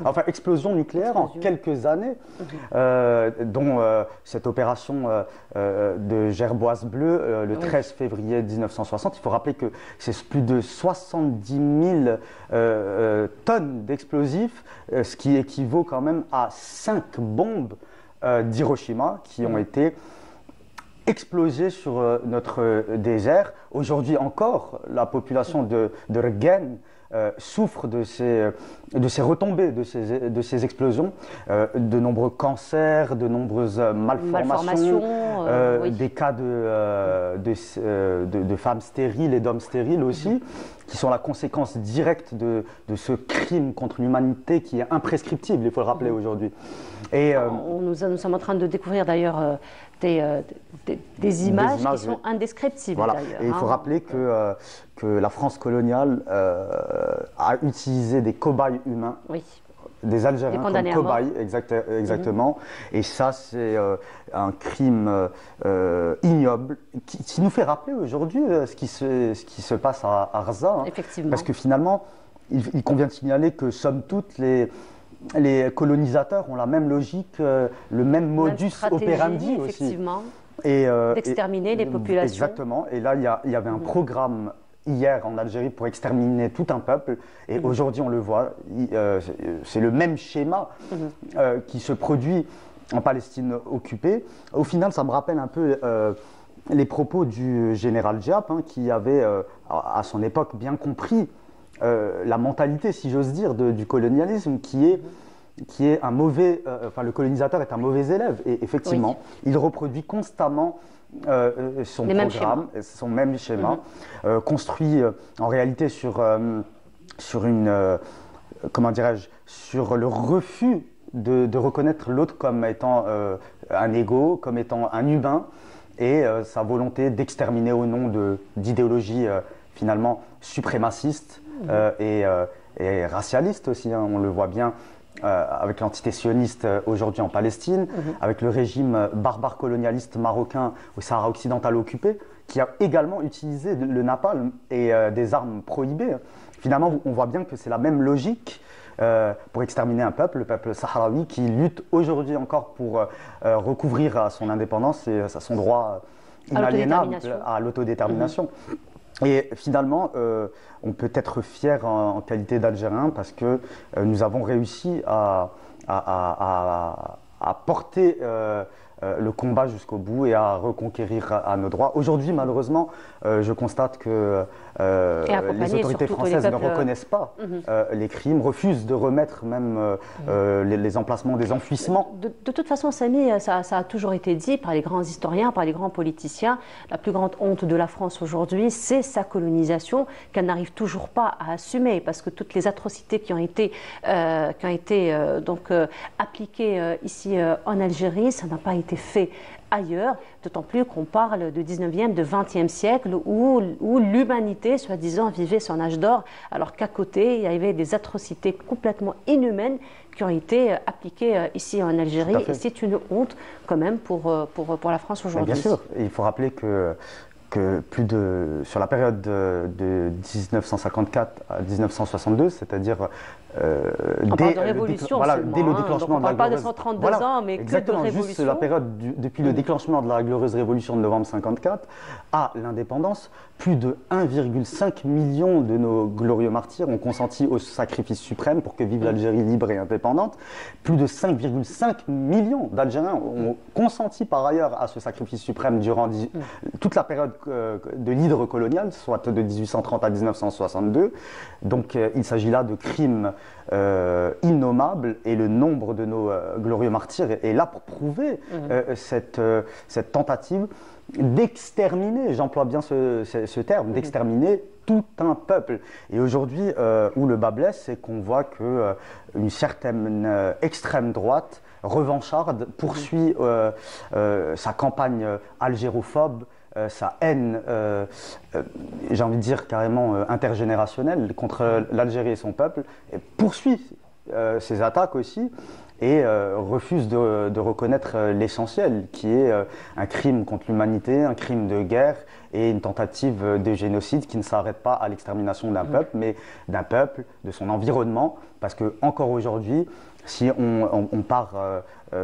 S8: enfin explosions nucléaires en quelques années, dont cette opération de Gerboise Bleue le 13 février 1960. Il faut rappeler que c'est plus de 70 000 tonnes d'explosifs, ce qui équivaut quand même à 5 bombes d'Hiroshima qui ont été explosées sur notre désert. Aujourd'hui encore, la population de Rgen souffre de ces retombées, de ces explosions, de nombreux cancers, de nombreuses malformations, oui. Des cas de femmes stériles et d'hommes stériles aussi, qui sont la conséquence directe de ce crime contre l'humanité qui est imprescriptible, il faut le rappeler aujourd'hui. Et
S1: nous sommes en train de découvrir d'ailleurs des images qui sont indescriptibles.
S8: Voilà. Et il faut rappeler que la France coloniale a utilisé des cobayes humains, oui. Des Algériens comme cobayes, exactement. Et ça, c'est un crime ignoble qui nous fait rappeler aujourd'hui ce qui se passe à Arza. Hein.
S1: Effectivement.
S8: Parce que finalement, il convient de signaler que, somme toute, les colonisateurs ont la même logique, le même modus operandi aussi.
S1: Effectivement. D'exterminer les populations.
S8: Exactement. Et là, il y avait un programme hier en Algérie pour exterminer tout un peuple. Et aujourd'hui, on le voit, c'est le même schéma qui se produit en Palestine occupée. Au final, ça me rappelle un peu les propos du général Diap, qui avait, à son époque, bien compris la mentalité, si j'ose dire, du colonialisme, qui est qui est un mauvais, le colonisateur est un mauvais élève. Et effectivement, il reproduit constamment son programme, son même schéma, construit en réalité sur le refus de reconnaître l'autre comme étant un égaux, comme étant un humain, et sa volonté d'exterminer au nom d'idéologies finalement suprémacistes et racialistes aussi, hein. On le voit bien avec l'entité sioniste aujourd'hui en Palestine, avec le régime barbare colonialiste marocain au Sahara occidental occupé, qui a également utilisé le napalm et des armes prohibées. Finalement, on voit bien que c'est la même logique pour exterminer un peuple, le peuple sahraoui, qui lutte aujourd'hui encore pour recouvrir à son indépendance et à son droit inaliénable à l'autodétermination. Et finalement, on peut être fier en qualité d'Algérien parce que nous avons réussi à porter le combat jusqu'au bout et à reconquérir à nos droits. Aujourd'hui, malheureusement, je constate que les autorités françaises ne reconnaissent pas les crimes, refusent de remettre même les emplacements des enfouissements.
S1: De toute façon, Samy, ça a toujours été dit par les grands historiens, par les grands politiciens. La plus grande honte de la France aujourd'hui, c'est sa colonisation qu'elle n'arrive toujours pas à assumer, parce que toutes les atrocités qui ont été appliquées ici en Algérie, ça n'a pas été fait ailleurs, d'autant plus qu'on parle de 19e, de 20e siècle où l'humanité, soi-disant, vivait son âge d'or, alors qu'à côté, il y avait des atrocités complètement inhumaines qui ont été appliquées ici en Algérie. Et c'est une honte quand même pour la France aujourd'hui.
S8: Bien sûr, il faut rappeler que sur la période de 1954 à 1962, c'est-à-dire
S1: on parle de révolution
S8: dès le déclenchement
S1: de la glorieuse... On ne parle pas de 132 ans, mais que de révolution.
S8: Juste la période depuis le déclenchement de la glorieuse révolution de novembre 54 à l'indépendance, plus de 1,5 million de nos glorieux martyrs ont consenti au sacrifice suprême pour que vive l'Algérie libre et indépendante. Plus de 5,5 millions d'Algériens ont consenti par ailleurs à ce sacrifice suprême durant toute la période de l'hydre coloniale, soit de 1830 à 1962. Donc il s'agit là de crimes innommables, et le nombre de nos glorieux martyrs est là pour prouver cette tentative d'exterminer, j'emploie bien ce terme, d'exterminer tout un peuple. Et aujourd'hui, où le bas blesse, c'est qu'on voit qu'une certaine extrême droite revancharde poursuit sa campagne algérophobe, sa haine, j'ai envie de dire carrément intergénérationnelle contre l'Algérie et son peuple, et poursuit ses attaques aussi, et refuse de reconnaître l'essentiel, qui est un crime contre l'humanité, un crime de guerre et une tentative de génocide qui ne s'arrête pas à l'extermination d'un peuple, mais d'un peuple, de son environnement, parce que encore aujourd'hui, si on part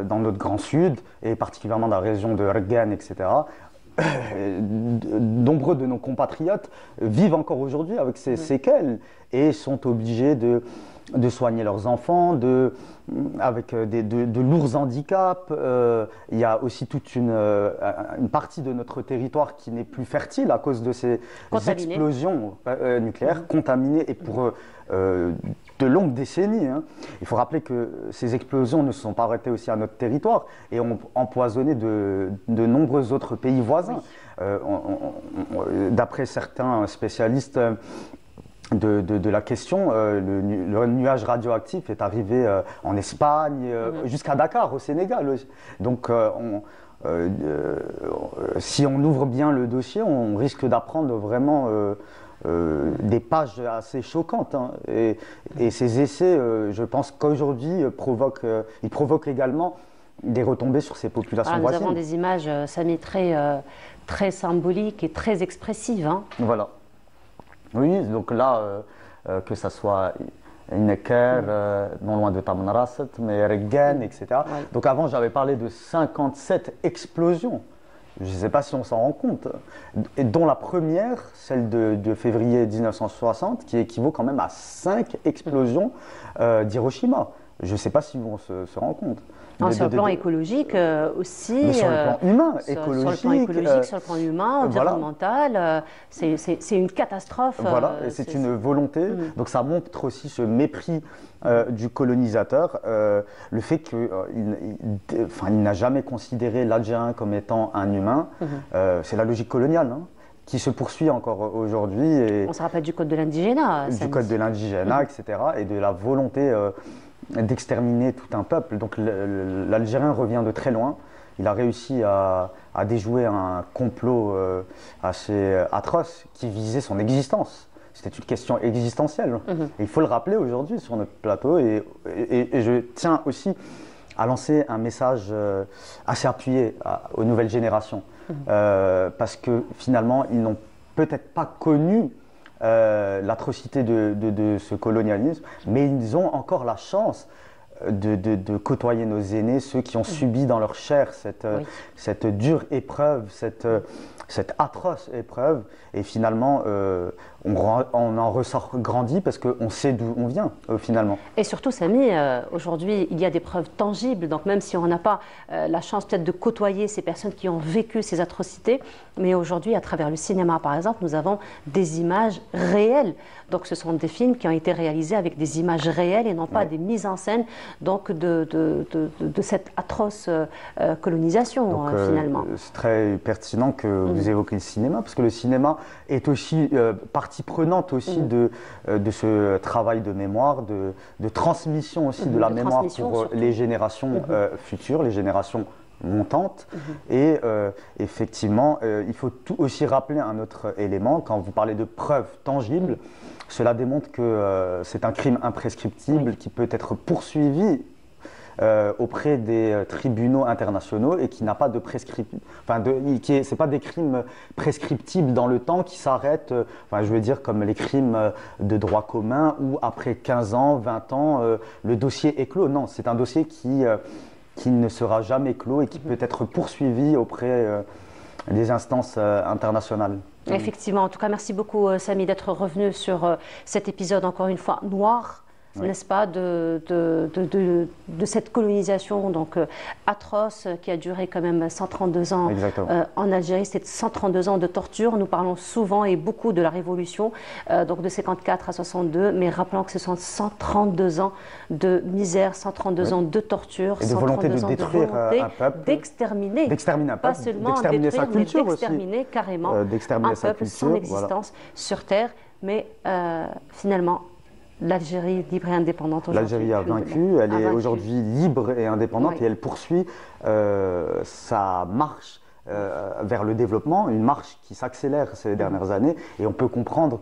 S8: dans notre Grand Sud, et particulièrement dans la région de Rgane, etc., nombreux de nos compatriotes vivent encore aujourd'hui avec ces séquelles et sont obligés de soigner leurs enfants, avec de lourds handicaps. Il y a aussi toute une partie de notre territoire qui n'est plus fertile à cause de ces explosions nucléaires, contaminées, et pour de longues décennies. Hein. Il faut rappeler que ces explosions ne se sont pas arrêtées aussi à notre territoire et ont empoisonné de nombreux autres pays voisins. D'après certains spécialistes de la question, le nuage radioactif est arrivé en Espagne, jusqu'à Dakar, au Sénégal. Donc, si on ouvre bien le dossier, on risque d'apprendre vraiment des pages assez choquantes. Hein. Et ces essais, je pense qu'aujourd'hui, ils provoquent également des retombées sur ces populations voisines.
S1: Nous avons des images, Samy, très symboliques et très expressives. Hein.
S8: Voilà. Oui, donc là, que ça soit Necker, non loin de Tamanrasset, mais Rgane, etc. Ouais. Donc avant, j'avais parlé de 57 explosions. Je ne sais pas si on s'en rend compte. Et dont la première, celle de février 1960, qui équivaut quand même à 5 explosions d'Hiroshima. je ne sais pas si on se rend compte.
S1: Sur le plan écologique aussi.
S8: Mais sur le plan humain, écologique.
S1: Sur le plan écologique, sur le plan humain, environnemental, c'est une catastrophe.
S8: Voilà, et c'est une volonté. Donc ça montre aussi ce mépris du colonisateur, le fait qu'il n'a jamais considéré l'Algérien comme étant un humain. C'est la logique coloniale, hein, qui se poursuit encore aujourd'hui.
S1: On se rappelle du code de l'indigénat.
S8: Du code de l'indigénat, etc. Et de la volonté d'exterminer tout un peuple. Donc l'Algérien revient de très loin. Il a réussi à déjouer un complot assez atroce qui visait son existence. C'était une question existentielle. Et il faut le rappeler aujourd'hui sur notre plateau. Et je tiens aussi à lancer un message assez appuyé aux nouvelles générations. Parce que finalement, ils n'ont peut-être pas connu l'atrocité de ce colonialisme, mais ils ont encore la chance de côtoyer nos aînés, ceux qui ont subi dans leur chair cette dure épreuve, cette atroce épreuve, et finalement on en ressort grandi parce qu'on sait d'où on vient finalement.
S1: Et surtout Samy, aujourd'hui il y a des preuves tangibles, donc même si on n'a pas la chance peut-être de côtoyer ces personnes qui ont vécu ces atrocités, mais aujourd'hui à travers le cinéma par exemple, nous avons des images réelles. Donc ce sont des films qui ont été réalisés avec des images réelles et non pas des mises en scène donc de cette atroce colonisation finalement.
S8: C'est très pertinent que vous évoquiez le cinéma, parce que le cinéma est aussi partie prenante aussi de ce travail de mémoire, de transmission aussi de la mémoire pour surtout les générations futures, les générations montantes. Et effectivement, il faut aussi rappeler un autre élément, quand vous parlez de preuves tangibles, cela démontre que c'est un crime imprescriptible qui peut être poursuivi auprès des tribunaux internationaux et qui n'a pas de prescription. Enfin, c'est pas des crimes prescriptibles dans le temps qui s'arrêtent, je veux dire comme les crimes de droit commun où après 15 ans, 20 ans, le dossier est clos. Non, c'est un dossier qui ne sera jamais clos et qui peut être poursuivi auprès des instances internationales.
S1: Effectivement, en tout cas, merci beaucoup Samy d'être revenu sur cet épisode encore une fois noir. N'est-ce pas, de cette colonisation donc, atroce qui a duré quand même 132 ans en Algérie. C'était 132 ans de torture. Nous parlons souvent et beaucoup de la révolution, donc de 54 à 62, mais rappelons que ce sont 132 ans de misère, 132 ans de torture,
S8: et de volonté de détruire un peuple,
S1: d'exterminer un peuple, pas seulement
S8: d'exterminer sa culture
S1: mais d'exterminer carrément un peuple, son existence sur Terre, mais finalement l'Algérie libre et indépendante aujourd'hui.
S8: L'Algérie a vaincu, elle est aujourd'hui libre et indépendante et elle poursuit sa marche vers le développement, une marche qui s'accélère ces dernières années, et on peut comprendre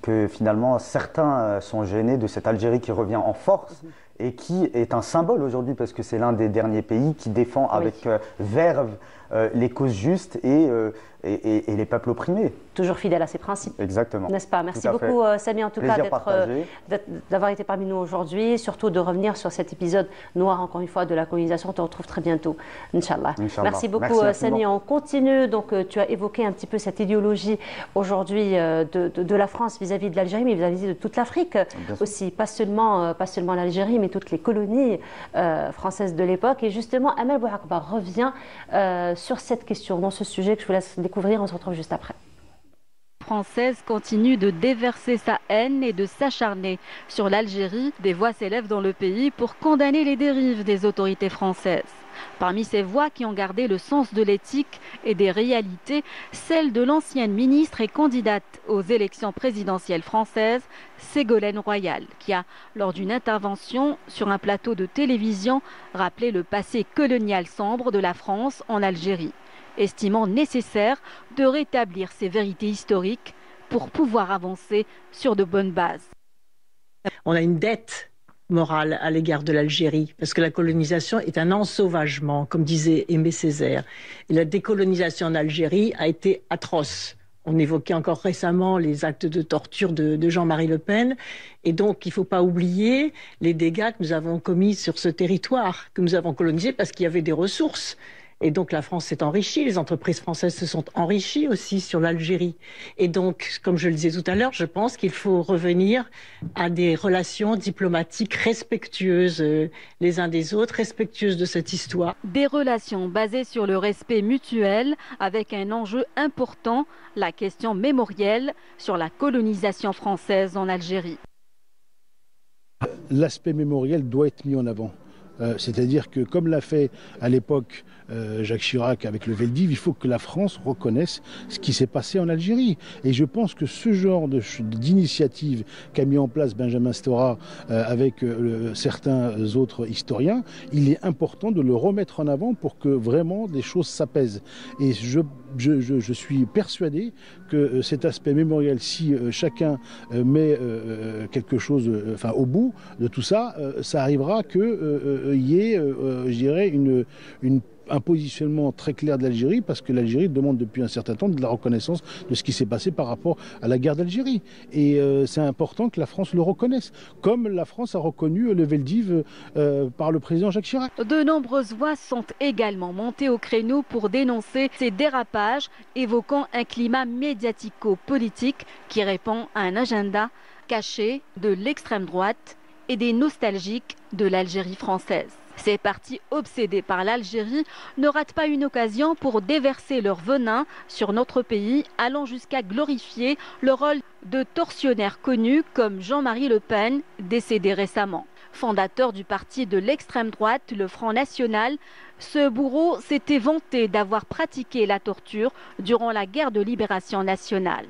S8: que finalement certains sont gênés de cette Algérie qui revient en force et qui est un symbole aujourd'hui parce que c'est l'un des derniers pays qui défend avec verve les causes justes et les peuples opprimés.
S1: Toujours fidèle à ses principes.
S8: Exactement.
S1: N'est-ce pas? Merci beaucoup Samy en tout cas d'avoir été parmi nous aujourd'hui, surtout de revenir sur cet épisode noir encore une fois de la colonisation. On te retrouve très bientôt, Inch'Allah. Merci beaucoup Samy. On continue, donc tu as évoqué un petit peu cette idéologie aujourd'hui de la France vis-à-vis de l'Algérie, mais vis-à-vis de toute l'Afrique aussi, pas seulement l'Algérie, mais toutes les colonies françaises de l'époque. Et justement, Amel Bouakba revient sur cette question, dans ce sujet que je vous laisse découvrir. On se retrouve juste après.
S9: Française continue de déverser sa haine et de s'acharner sur l'Algérie. Des voix s'élèvent dans le pays pour condamner les dérives des autorités françaises. Parmi ces voix qui ont gardé le sens de l'éthique et des réalités, celle de l'ancienne ministre et candidate aux élections présidentielles françaises, Ségolène Royal, qui a, lors d'une intervention sur un plateau de télévision, rappelé le passé colonial sombre de la France en Algérie, estimant nécessaire de rétablir ces vérités historiques pour pouvoir avancer sur de bonnes bases.
S10: On a une dette morale à l'égard de l'Algérie, parce que la colonisation est un ensauvagement, comme disait Aimé Césaire. Et la décolonisation en Algérie a été atroce. On évoquait encore récemment les actes de torture de Jean-Marie Le Pen. Et donc, il ne faut pas oublier les dégâts que nous avons commis sur ce territoire, que nous avons colonisé parce qu'il y avait des ressources. Et donc la France s'est enrichie, les entreprises françaises se sont enrichies aussi sur l'Algérie. Et donc, comme je le disais tout à l'heure, je pense qu'il faut revenir à des relations diplomatiques respectueuses les uns des autres, respectueuses de cette histoire.
S9: Des relations basées sur le respect mutuel avec un enjeu important, la question mémorielle sur la colonisation française en Algérie.
S11: L'aspect mémoriel doit être mis en avant. C'est-à-dire que, comme l'a fait à l'époque Jacques Chirac avec le Veldiv, il faut que la France reconnaisse ce qui s'est passé en Algérie. Et je pense que ce genre d'initiative qu'a mis en place Benjamin Stora avec certains autres historiens, il est important de le remettre en avant pour que vraiment des choses s'apaisent. Et je suis persuadé que cet aspect mémoriel, si chacun met quelque chose au bout de tout ça, ça arrivera qu'il y ait, je dirais, un positionnement très clair de l'Algérie, parce que l'Algérie demande depuis un certain temps de la reconnaissance de ce qui s'est passé par rapport à la guerre d'Algérie. Et c'est important que la France le reconnaisse, comme la France a reconnu le Veldiv par le président Jacques Chirac.
S9: De nombreuses voix sont également montées au créneau pour dénoncer ces dérapages, évoquant un climat médiatico-politique qui répond à un agenda caché de l'extrême droite et des nostalgiques de l'Algérie française. Ces partis obsédés par l'Algérie ne ratent pas une occasion pour déverser leur venin sur notre pays, allant jusqu'à glorifier le rôle de tortionnaires connus comme Jean-Marie Le Pen, décédé récemment. Fondateur du parti de l'extrême droite, le Front National, ce bourreau s'était vanté d'avoir pratiqué la torture durant la guerre de libération nationale.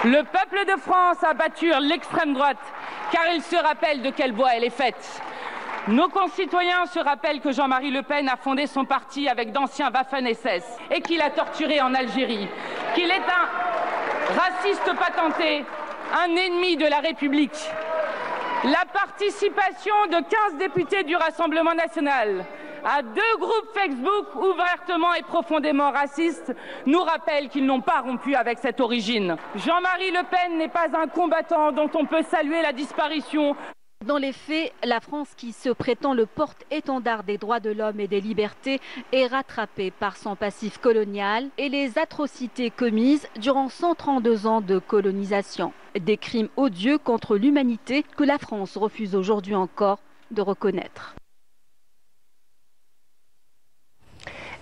S12: Le peuple de France a battu l'extrême droite, car il se rappelle de quelle voie elle est faite. Nos concitoyens se rappellent que Jean-Marie Le Pen a fondé son parti avec d'anciens Waffen-SS et qu'il a torturé en Algérie, qu'il est un raciste patenté, un ennemi de la République. La participation de 15 députés du Rassemblement national à 2 groupes Facebook ouvertement et profondément racistes nous rappelle qu'ils n'ont pas rompu avec cette origine. Jean-Marie Le Pen n'est pas un combattant dont on peut saluer la disparition.
S9: Dans les faits, la France, qui se prétend le porte-étendard des droits de l'homme et des libertés, est rattrapée par son passif colonial et les atrocités commises durant 132 ans de colonisation. Des crimes odieux contre l'humanité que la France refuse aujourd'hui encore de reconnaître.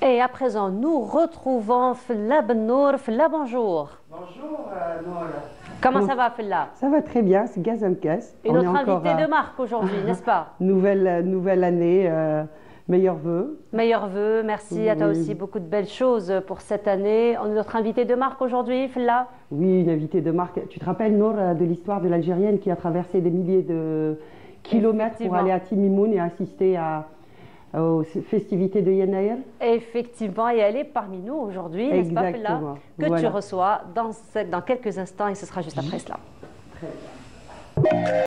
S1: Et à présent, nous retrouvons Filla Bennour. Filla, bonjour.
S13: Bonjour, Nour.
S1: Comment ça va, Filla?
S13: Ça va très bien, c'est Gazamkas.
S1: Et notre invité de marque aujourd'hui, n'est-ce pas?
S13: Nouvelle année, meilleurs vœux.
S1: Meilleurs vœux, merci à toi aussi. Beaucoup de belles choses pour cette année. On est notre invité de marque aujourd'hui, Filla?
S13: Oui, une invitée de marque. Tu te rappelles, Nour, de l'histoire de l'Algérienne qui a traversé des milliers de kilomètres pour aller à Timimoun et assister aux festivités de Yenaïr?
S1: Effectivement, et elle est parmi nous aujourd'hui, n'est-ce pas, Filla, que voilà. Tu reçois dans quelques instants, et ce sera juste après cela.
S13: Très bien.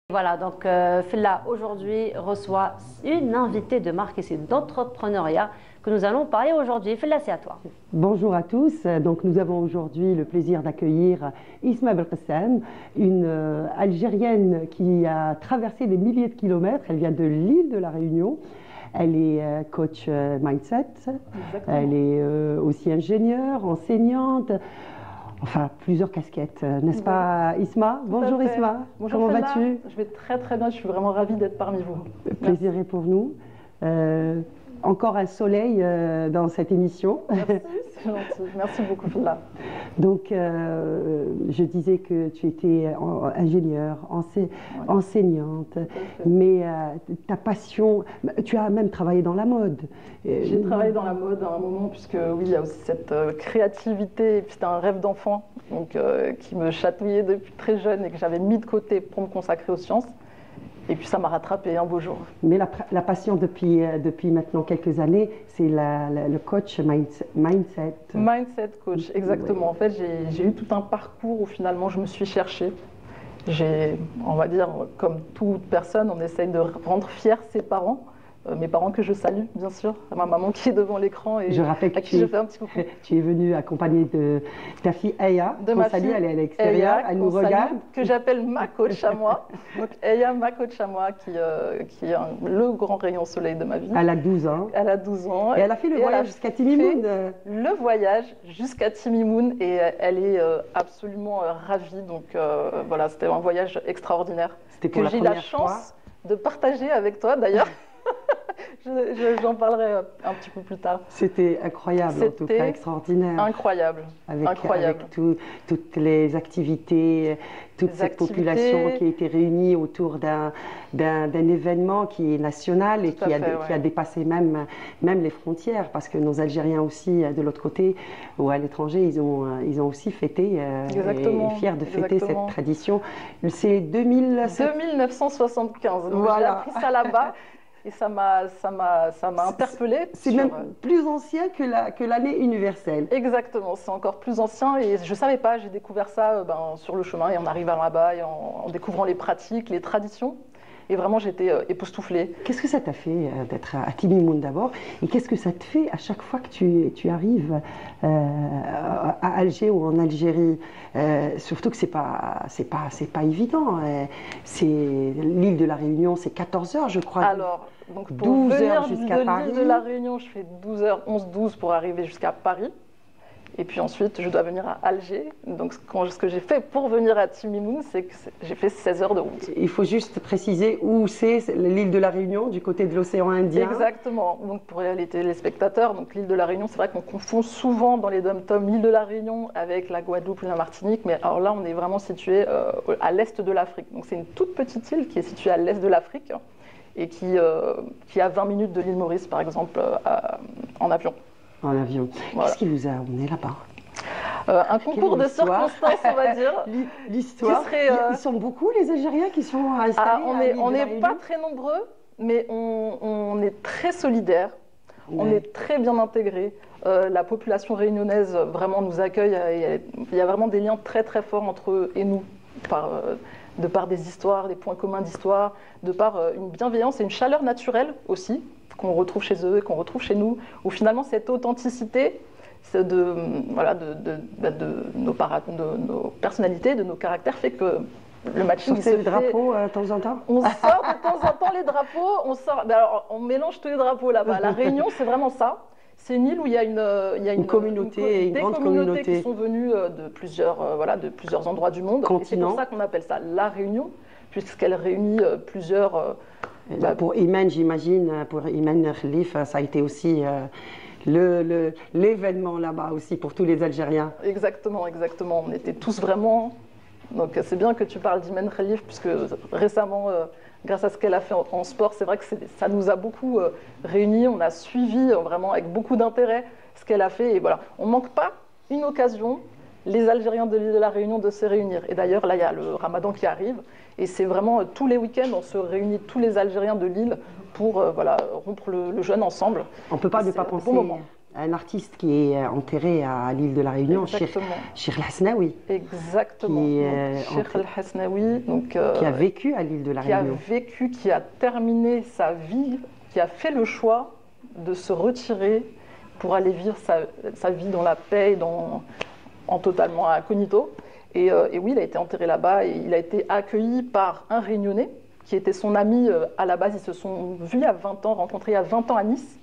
S1: Voilà, donc Filla aujourd'hui reçoit une invitée de marque et c'est d'entrepreneuriat que nous allons parler aujourd'hui. Filla, c'est à toi.
S13: Bonjour à tous. Donc nous avons aujourd'hui le plaisir d'accueillir Isma Belkacem, une Algérienne qui a traversé des milliers de kilomètres. Elle vient de l'île de la Réunion. Elle est coach mindset. Exactement. Elle est aussi ingénieure, enseignante. Enfin, plusieurs casquettes, n'est-ce pas, Isma? Bonjour Isma.
S14: Bonjour. Comment vas-tu? Je vais très très bien, je suis vraiment ravie d'être parmi vous.
S13: Le plaisir est pour nous. Encore un soleil dans cette émission.
S14: Merci, c'est gentil. Merci beaucoup, Filla.
S13: Donc, je disais que tu étais ingénieure, enseignante, mais ta passion, tu as même travaillé dans la mode.
S14: J'ai travaillé dans la mode à un moment, puisque oui, il y a aussi cette créativité, et puis c'était un rêve d'enfant donc, qui me chatouillait depuis très jeune et que j'avais mis de côté pour me consacrer aux sciences. Et puis ça m'a rattrapé un beau jour.
S13: Mais la passion depuis maintenant quelques années, c'est le coach mindset.
S14: Mindset coach, exactement. Oui. En fait, j'ai eu tout un parcours où finalement je me suis cherchée. On va dire, comme toute personne, on essaye de rendre fiers ses parents. mes parents que je salue, bien sûr, ma maman qui est devant l'écran et
S13: je rappelle que
S14: à qui je fais un petit coucou.
S13: Tu es venue accompagnée de ta fille Eya,
S14: de ma fille,
S13: elle est à l'extérieur, elle nous regarde.
S14: Que j'appelle ma coach à moi. Donc Eya, ma coach à moi, qui est le grand rayon soleil de ma vie.
S13: Elle a 12 ans.
S14: Elle a 12 ans.
S13: Et elle a fait le voyage jusqu'à Timimoun.
S14: Le voyage jusqu'à Timimoun et elle est absolument ravie. Donc voilà, c'était un voyage extraordinaire que j'ai eu la chance de partager avec toi d'ailleurs. J'en parlerai un petit peu plus tard.
S13: C'était incroyable, en tout cas extraordinaire.
S14: Incroyable.
S13: Avec toutes les activités, toute cette population qui a été réunie autour d'un événement qui est national et qui a dépassé même les frontières, parce que nos Algériens aussi, de l'autre côté ou à l'étranger, ils ont aussi fêté et fiers de fêter cette tradition. C'est
S14: 1975, donc voilà. J'ai appris ça là-bas. Et ça m'a interpellée.
S13: C'est même plus ancien que l'année universelle.
S14: Exactement, c'est encore plus ancien et je ne savais pas, j'ai découvert ça sur le chemin et en arrivant là-bas et en découvrant les pratiques, les traditions. Et vraiment, j'étais époustouflée.
S13: Qu'est-ce que ça t'a fait d'être à Timimoun d'abord? Et qu'est-ce que ça te fait à chaque fois que tu arrives à Alger ou en Algérie? Surtout que c'est pas évident. C'est l'île de la Réunion, c'est 14 heures, je crois.
S14: Alors, donc pour 12 heures jusqu'à Paris. De l'île de la Réunion, je fais 12 heures, 11-12 pour arriver jusqu'à Paris. Et puis ensuite, je dois venir à Alger. Donc, ce que j'ai fait pour venir à Timimoun, c'est que j'ai fait 16 heures de route.
S13: Il faut juste préciser où c'est l'île de la Réunion, du côté de l'océan Indien.
S14: Exactement. Donc, pour les téléspectateurs, donc l'île de la Réunion, c'est vrai qu'on confond souvent dans les dom-toms l'île de la Réunion avec la Guadeloupe ou la Martinique. Mais alors là, on est vraiment situé à l'est de l'Afrique. Donc, c'est une toute petite île qui est située à l'est de l'Afrique et qui a 20 minutes de l'île Maurice, par exemple, en avion.
S13: En avion. Voilà. Qu'est-ce qui vous a emmené là-bas?
S14: Un concours de circonstances, on va dire.
S13: L'histoire. Ils sont beaucoup, les Algériens, qui sont installés
S14: on n'est pas très nombreux, mais on est très solidaires. Ouais. On est très bien intégrés. La population réunionnaise vraiment nous accueille. Il y a vraiment des liens très très forts entre eux et nous, de par des histoires, des points communs d'histoire, de par une bienveillance et une chaleur naturelle aussi, qu'on retrouve chez eux et qu'on retrouve chez nous, où finalement cette authenticité de nos personnalités, de nos caractères fait que le matching
S13: se fait. Les drapeaux de temps en temps?
S14: On sort de temps en temps les drapeaux, on mélange tous les drapeaux là-bas. La Réunion, c'est vraiment ça. C'est une île où il y a une
S13: communauté, une grande communauté
S14: qui sont venues de plusieurs endroits du monde. Et c'est pour ça qu'on appelle ça la Réunion, puisqu'elle réunit plusieurs...
S13: pour Iman, j'imagine, pour Iman Khalif, ça a été aussi l'événement là-bas aussi pour tous les Algériens.
S14: Exactement, exactement. On était tous vraiment... Donc c'est bien que tu parles d'Iman Khalif, puisque récemment, grâce à ce qu'elle a fait en sport, c'est vrai que ça nous a beaucoup réunis. On a suivi vraiment avec beaucoup d'intérêt ce qu'elle a fait. Et voilà, on ne manque pas une occasion, les Algériens de l'île de la Réunion, de se réunir. Et d'ailleurs, là, il y a le Ramadan qui arrive. Et c'est vraiment tous les week-ends, on se réunit tous les Algériens de l'île pour rompre le jeûne ensemble.
S13: On ne peut pas ne pas penser à un artiste qui est enterré à l'île de la Réunion, Cheikh El Hasnaoui.
S14: Exactement. Cheikh El Hasnaoui.
S13: Qui a vécu à l'île de la Réunion.
S14: Qui a terminé sa vie, qui a fait le choix de se retirer pour aller vivre sa vie dans la paix et en totalement incognito. Et oui, il a été enterré là-bas et il a été accueilli par un Réunionnais qui était son ami à la base. Ils se sont vus à 20 ans, rencontrés à 20 ans à Nice.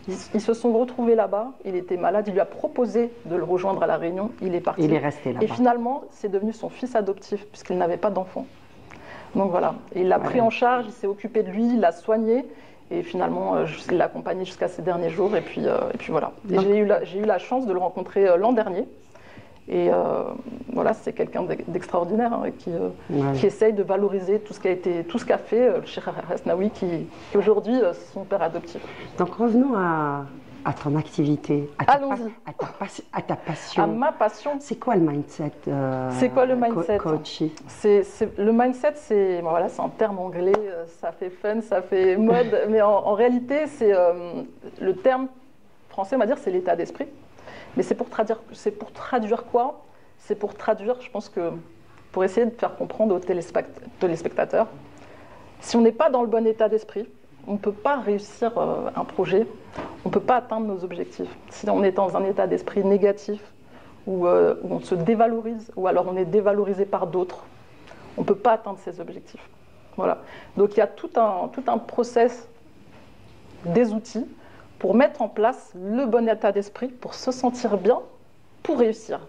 S14: Ils se sont retrouvés là-bas. Il était malade. Il lui a proposé de le rejoindre à La Réunion. Il est parti.
S13: Il est resté là-bas.
S14: Et finalement, c'est devenu son fils adoptif puisqu'il n'avait pas d'enfant. Donc voilà. Et il l'a pris en charge, il s'est occupé de lui, il l'a soigné. Et finalement, il l'a accompagné jusqu'à ses derniers jours. Et puis voilà. Et j'ai eu la chance de le rencontrer l'an dernier. Et voilà, c'est quelqu'un d'extraordinaire qui essaye de valoriser tout ce qu'a fait le Cheikh El Hasnaoui, qui est aujourd'hui son père adoptif.
S13: Donc revenons à ton activité, à ta passion.
S14: À ma passion.
S13: C'est quoi le mindset
S14: C'est quoi le mindset
S13: coachy?
S14: Le mindset, c'est un terme anglais, ça fait fun, ça fait mode, mais en réalité, c'est le terme français, on va dire, c'est l'état d'esprit. Mais c'est pour traduire quoi? C'est pour traduire, je pense que, pour essayer de faire comprendre aux téléspectateurs, si on n'est pas dans le bon état d'esprit, on ne peut pas réussir un projet, on ne peut pas atteindre nos objectifs. Si on est dans un état d'esprit négatif, où on se dévalorise, ou alors on est dévalorisé par d'autres, on ne peut pas atteindre ces objectifs. Voilà. Donc il y a tout un process, des outils, pour mettre en place le bon état d'esprit, pour se sentir bien, pour réussir.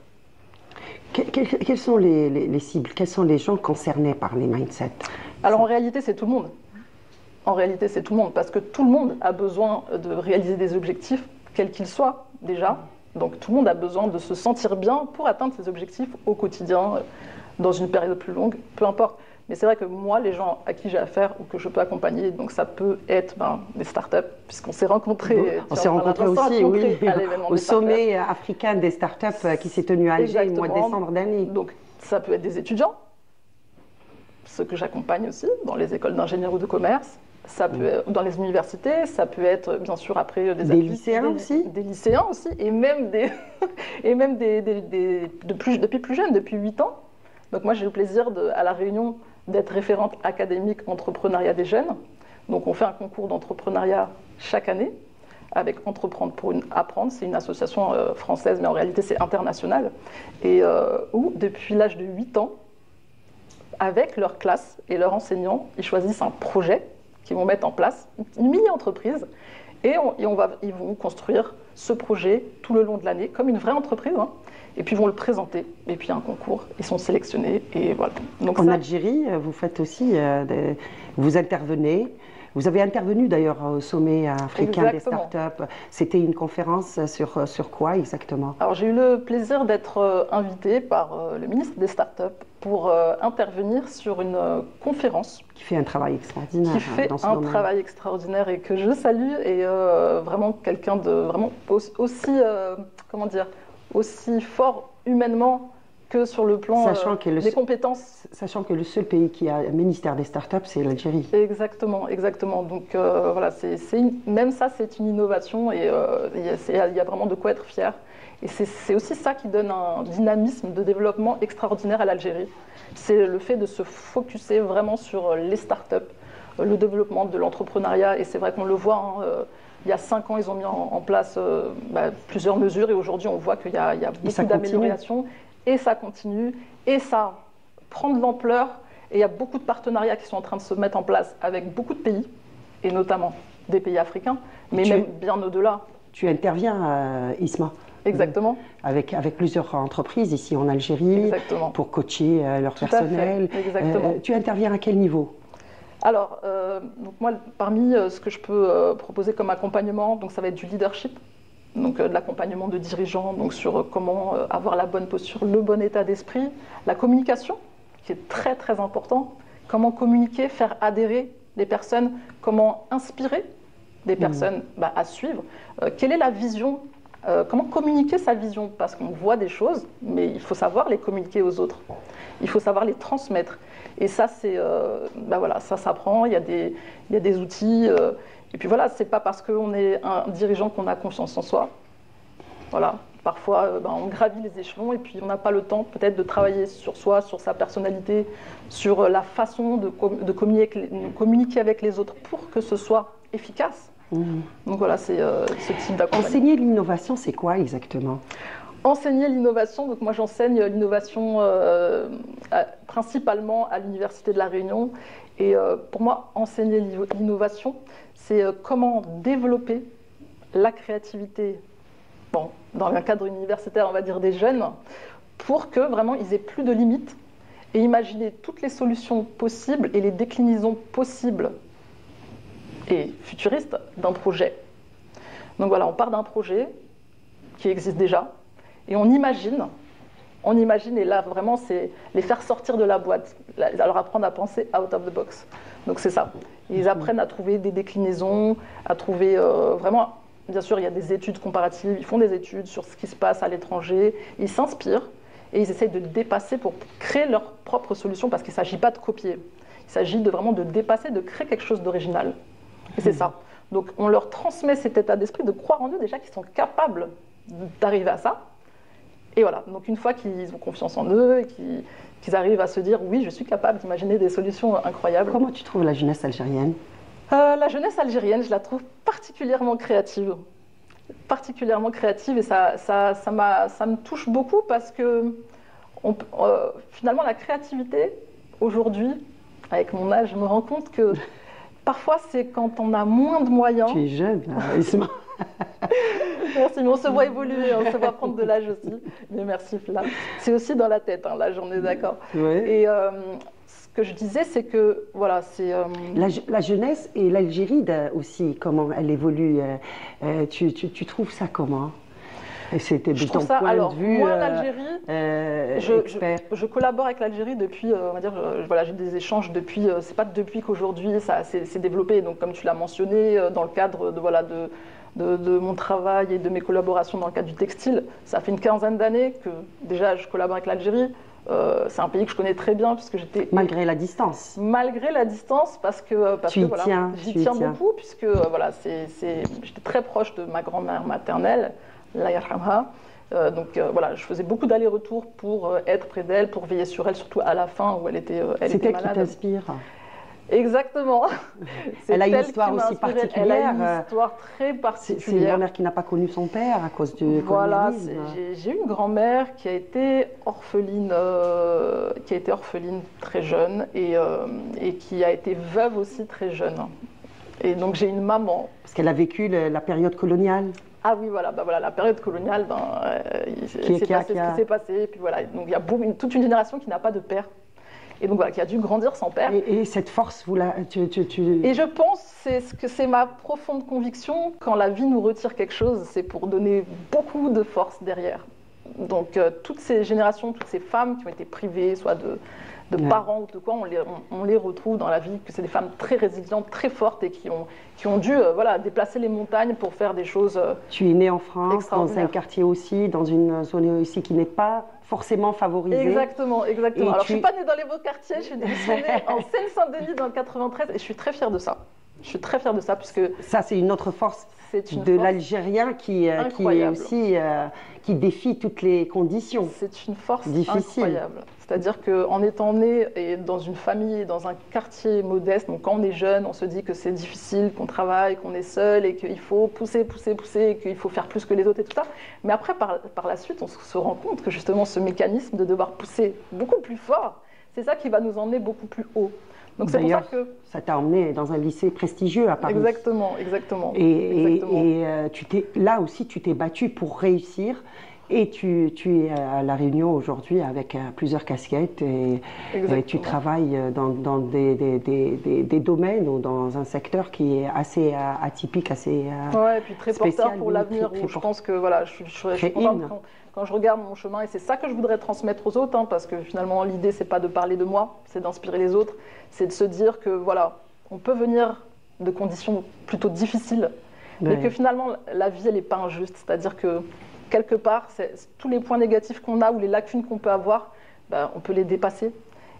S13: Quelles sont les cibles? Quels sont les gens concernés par les mindsets?
S14: Alors en réalité, c'est tout le monde. En réalité, c'est tout le monde, parce que tout le monde a besoin de réaliser des objectifs, quels qu'ils soient, déjà. Donc tout le monde a besoin de se sentir bien pour atteindre ses objectifs au quotidien, dans une période plus longue, peu importe. Mais c'est vrai que moi, les gens à qui j'ai affaire ou que je peux accompagner, donc ça peut être des startups, puisqu'on s'est rencontrés.
S13: On s'est rencontrés aussi, oui, au sommet africain des startups qui s'est tenu à Alger au mois de décembre dernier.
S14: Donc ça peut être des étudiants, ceux que j'accompagne aussi, dans les écoles d'ingénieurs ou de commerce. Ça peut être dans les universités, ça peut être bien sûr après des
S13: lycéens aussi.
S14: Des lycéens aussi, et même depuis plus jeune, depuis 8 ans. Donc moi j'ai le plaisir à La Réunion d'être référente académique entrepreneuriat des jeunes. Donc on fait un concours d'entrepreneuriat chaque année avec Entreprendre pour apprendre. C'est une association française, mais en réalité c'est international. Et où depuis l'âge de 8 ans, avec leur classe et leurs enseignants, ils choisissent un projet qu'ils vont mettre en place, une mini-entreprise, et ils vont construire ce projet tout le long de l'année, comme une vraie entreprise, hein, et puis ils vont le présenter, et puis il y a un concours, ils sont sélectionnés, et voilà. Donc
S13: en Algérie, vous faites aussi, vous intervenez. Vous avez intervenu d'ailleurs au sommet africain des startups. C'était une conférence sur quoi exactement?
S14: Alors j'ai eu le plaisir d'être invitée par le ministre des startups pour intervenir sur une conférence.
S13: Qui fait un travail extraordinaire.
S14: Qui fait
S13: dans ce
S14: un
S13: domaine.
S14: Travail extraordinaire et que je salue, et vraiment quelqu'un de vraiment aussi, comment dire, aussi fort humainement que sur le plan des compétences.
S13: Sachant que le seul pays qui a un ministère des startups, c'est l'Algérie.
S14: Exactement, exactement. Donc voilà, même ça, c'est une innovation, et il y a vraiment de quoi être fier. Et c'est aussi ça qui donne un dynamisme de développement extraordinaire à l'Algérie. C'est le fait de se focuser vraiment sur les startups, le développement de l'entrepreneuriat. Et c'est vrai qu'on le voit, il y a 5 ans, ils ont mis en place plusieurs mesures, et aujourd'hui, on voit qu'il y a beaucoup d'améliorations. Et ça continue, et ça prend de l'ampleur, et il y a beaucoup de partenariats qui sont en train de se mettre en place avec beaucoup de pays, et notamment des pays africains, mais même bien au-delà.
S13: Tu interviens, Isma.
S14: Exactement.
S13: Avec plusieurs entreprises ici en Algérie.
S14: Exactement.
S13: Pour coacher leur personnel.
S14: Exactement.
S13: Tu interviens à quel niveau?
S14: Alors, donc moi, parmi ce que je peux proposer comme accompagnement, donc ça va être du leadership. Donc de l'accompagnement de dirigeants, donc sur comment avoir la bonne posture, le bon état d'esprit, la communication, qui est très très important, comment communiquer, faire adhérer les personnes, comment inspirer des personnes à suivre, quelle est la vision, comment communiquer sa vision, parce qu'on voit des choses, mais il faut savoir les communiquer aux autres, il faut savoir les transmettre, et ça c'est, voilà, ça s'apprend, il y a des outils. Et puis voilà, c'est pas parce qu'on est un dirigeant qu'on a confiance en soi. Voilà, parfois on gravit les échelons et puis on n'a pas le temps peut-être de travailler sur soi, sur sa personnalité, sur la façon de communiquer avec les autres pour que ce soit efficace. Donc voilà, c'est ce type d'accompagnement.
S13: Enseigner l'innovation, c'est quoi exactement?
S14: Enseigner l'innovation, donc moi j'enseigne l'innovation principalement à l'Université de La Réunion. Et pour moi, enseigner l'innovation, c'est comment développer la créativité, dans un cadre universitaire, on va dire des jeunes, pour que vraiment ils aient plus de limites et imaginer toutes les solutions possibles et les déclinaisons possibles et futuristes d'un projet. Donc voilà, on part d'un projet qui existe déjà et on imagine, et là vraiment c'est les faire sortir de la boîte, leur apprendre à penser out of the box. Donc c'est ça. Ils apprennent à trouver des déclinaisons, à trouver vraiment, bien sûr il y a des études comparatives, ils font des études sur ce qui se passe à l'étranger, ils s'inspirent et ils essayent de dépasser pour créer leur propre solution, parce qu'il ne s'agit pas de copier, il s'agit vraiment de dépasser, de créer quelque chose d'original. Et c'est ça. Donc on leur transmet cet état d'esprit, de croire en eux déjà qu'ils sont capables d'arriver à ça. Et voilà, donc une fois qu'ils ont confiance en eux et qu'ils arrivent à se dire oui, je suis capable d'imaginer des solutions incroyables.
S13: Comment tu trouves la jeunesse algérienne?
S14: La jeunesse algérienne, je la trouve particulièrement créative. Particulièrement créative, et ça me touche beaucoup parce que finalement la créativité, aujourd'hui, avec mon âge, je me rends compte que parfois c'est quand on a moins de moyens.
S13: Tu es jeune, Isma.
S14: Merci, mais on se voit évoluer, on se voit prendre de l'âge aussi. Mais merci, Fla. C'est aussi dans la tête, hein, là, j'en ai d'accord.
S13: Ouais.
S14: Et ce que je disais, c'est que, voilà, c'est...
S13: La jeunesse et l'Algérie aussi, comment elle évolue, tu trouves ça comment? Et c'était de ton point de vue.
S14: Moi, l'Algérie, je collabore avec l'Algérie depuis, on va dire, voilà, j'ai des échanges depuis, c'est pas depuis qu'aujourd'hui ça s'est développé. Donc, comme tu l'as mentionné, dans le cadre de mon travail et de mes collaborations dans le cadre du textile, ça fait une quinzaine d'années que déjà je collabore avec l'Algérie. C'est un pays que je connais très bien puisque j'étais...
S13: Malgré la distance.
S14: Malgré la distance, parce que voilà, j'y tiens beaucoup, puisque voilà, j'étais très proche de ma grand-mère maternelle, Allah yarhamha. Donc voilà, je faisais beaucoup d'allers-retours pour être près d'elle, pour veiller sur elle, surtout à la fin où elle était malade.
S13: C'est elle qui t'inspire.
S14: Exactement.
S13: Elle a une histoire aussi particulière.
S14: Elle a une histoire très particulière.
S13: C'est une grand-mère qui n'a pas connu son père à cause du communisme.
S14: J'ai une grand-mère qui a été orpheline, très jeune et qui a été veuve aussi très jeune. Et donc j'ai une maman.
S13: Parce qu'elle a vécu la période coloniale.
S14: Ah oui, voilà, la période coloniale, il s'est passé ce qui s'est passé. Et puis voilà, donc il y a toute une génération qui n'a pas de père. Et donc voilà, qui a dû grandir sans père.
S13: Et cette force,
S14: Et je pense que c'est ma profonde conviction, quand la vie nous retire quelque chose, c'est pour donner beaucoup de force derrière. Donc toutes ces générations, toutes ces femmes qui ont été privées, soit de parents ou de quoi, on les retrouve dans la vie, que c'est des femmes très résilientes, très fortes et qui ont dû voilà, déplacer les montagnes pour faire des choses
S13: Tu es née en France, dans un quartier aussi, dans une zone aussi qui n'est pas forcément favorisée.
S14: Exactement. Alors je ne suis pas née dans les beaux quartiers, je suis née en Seine-Saint-Denis dans le 93 et je suis très fière de ça. Je suis très fière de ça puisque...
S13: Ça, c'est une autre force de l'Algérien qui est aussi... qui défie toutes les conditions.
S14: C'est une force
S13: difficile.
S14: Incroyable. C'est-à-dire qu'en étant né et dans une famille, dans un quartier modeste, donc quand on est jeune, on se dit que c'est difficile, qu'on travaille, qu'on est seul et qu'il faut pousser, et qu'il faut faire plus que les autres et tout ça. Mais après, par la suite, on se rend compte que justement ce mécanisme de devoir pousser beaucoup plus fort, c'est ça qui va nous emmener beaucoup plus haut. Donc c'est pour ça que...
S13: ça t'a emmené dans un lycée prestigieux à Paris.
S14: Exactement.
S13: Et là aussi, tu t'es battu pour réussir. Et tu es à La Réunion aujourd'hui avec plusieurs casquettes et tu travailles dans des domaines ou dans un secteur qui est assez atypique, assez
S14: et puis très porteur pour l'avenir. Je pense que voilà, je suis contente quand je regarde mon chemin et c'est ça que je voudrais transmettre aux autres, parce que finalement l'idée c'est pas de parler de moi, c'est d'inspirer les autres, c'est de se dire que voilà, on peut venir de conditions plutôt difficiles, mais que finalement la vie elle n'est pas injuste, c'est-à-dire que quelque part, tous les points négatifs qu'on a ou les lacunes qu'on peut avoir, on peut les dépasser.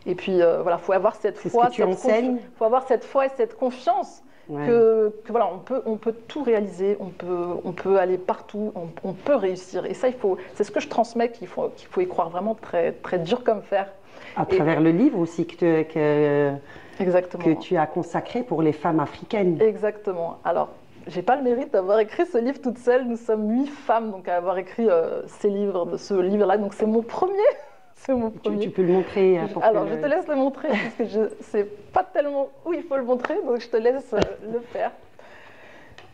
S14: Et puis voilà, faut avoir cette foi, faut avoir cette foi et cette confiance que voilà, on peut tout réaliser, on peut aller partout, on peut réussir. Et ça, c'est ce que je transmets, qu'il faut y croire vraiment très, très dur comme fer.
S13: À travers le livre aussi que tu as consacré pour les femmes africaines.
S14: Exactement. Alors, j'ai pas le mérite d'avoir écrit ce livre toute seule. Nous sommes 8 femmes donc à avoir écrit ce livre-là. Donc c'est mon premier.
S13: Tu peux le montrer.
S14: Alors je te laisse le montrer parce que je sais pas tellement où il faut le montrer, donc je te laisse le faire.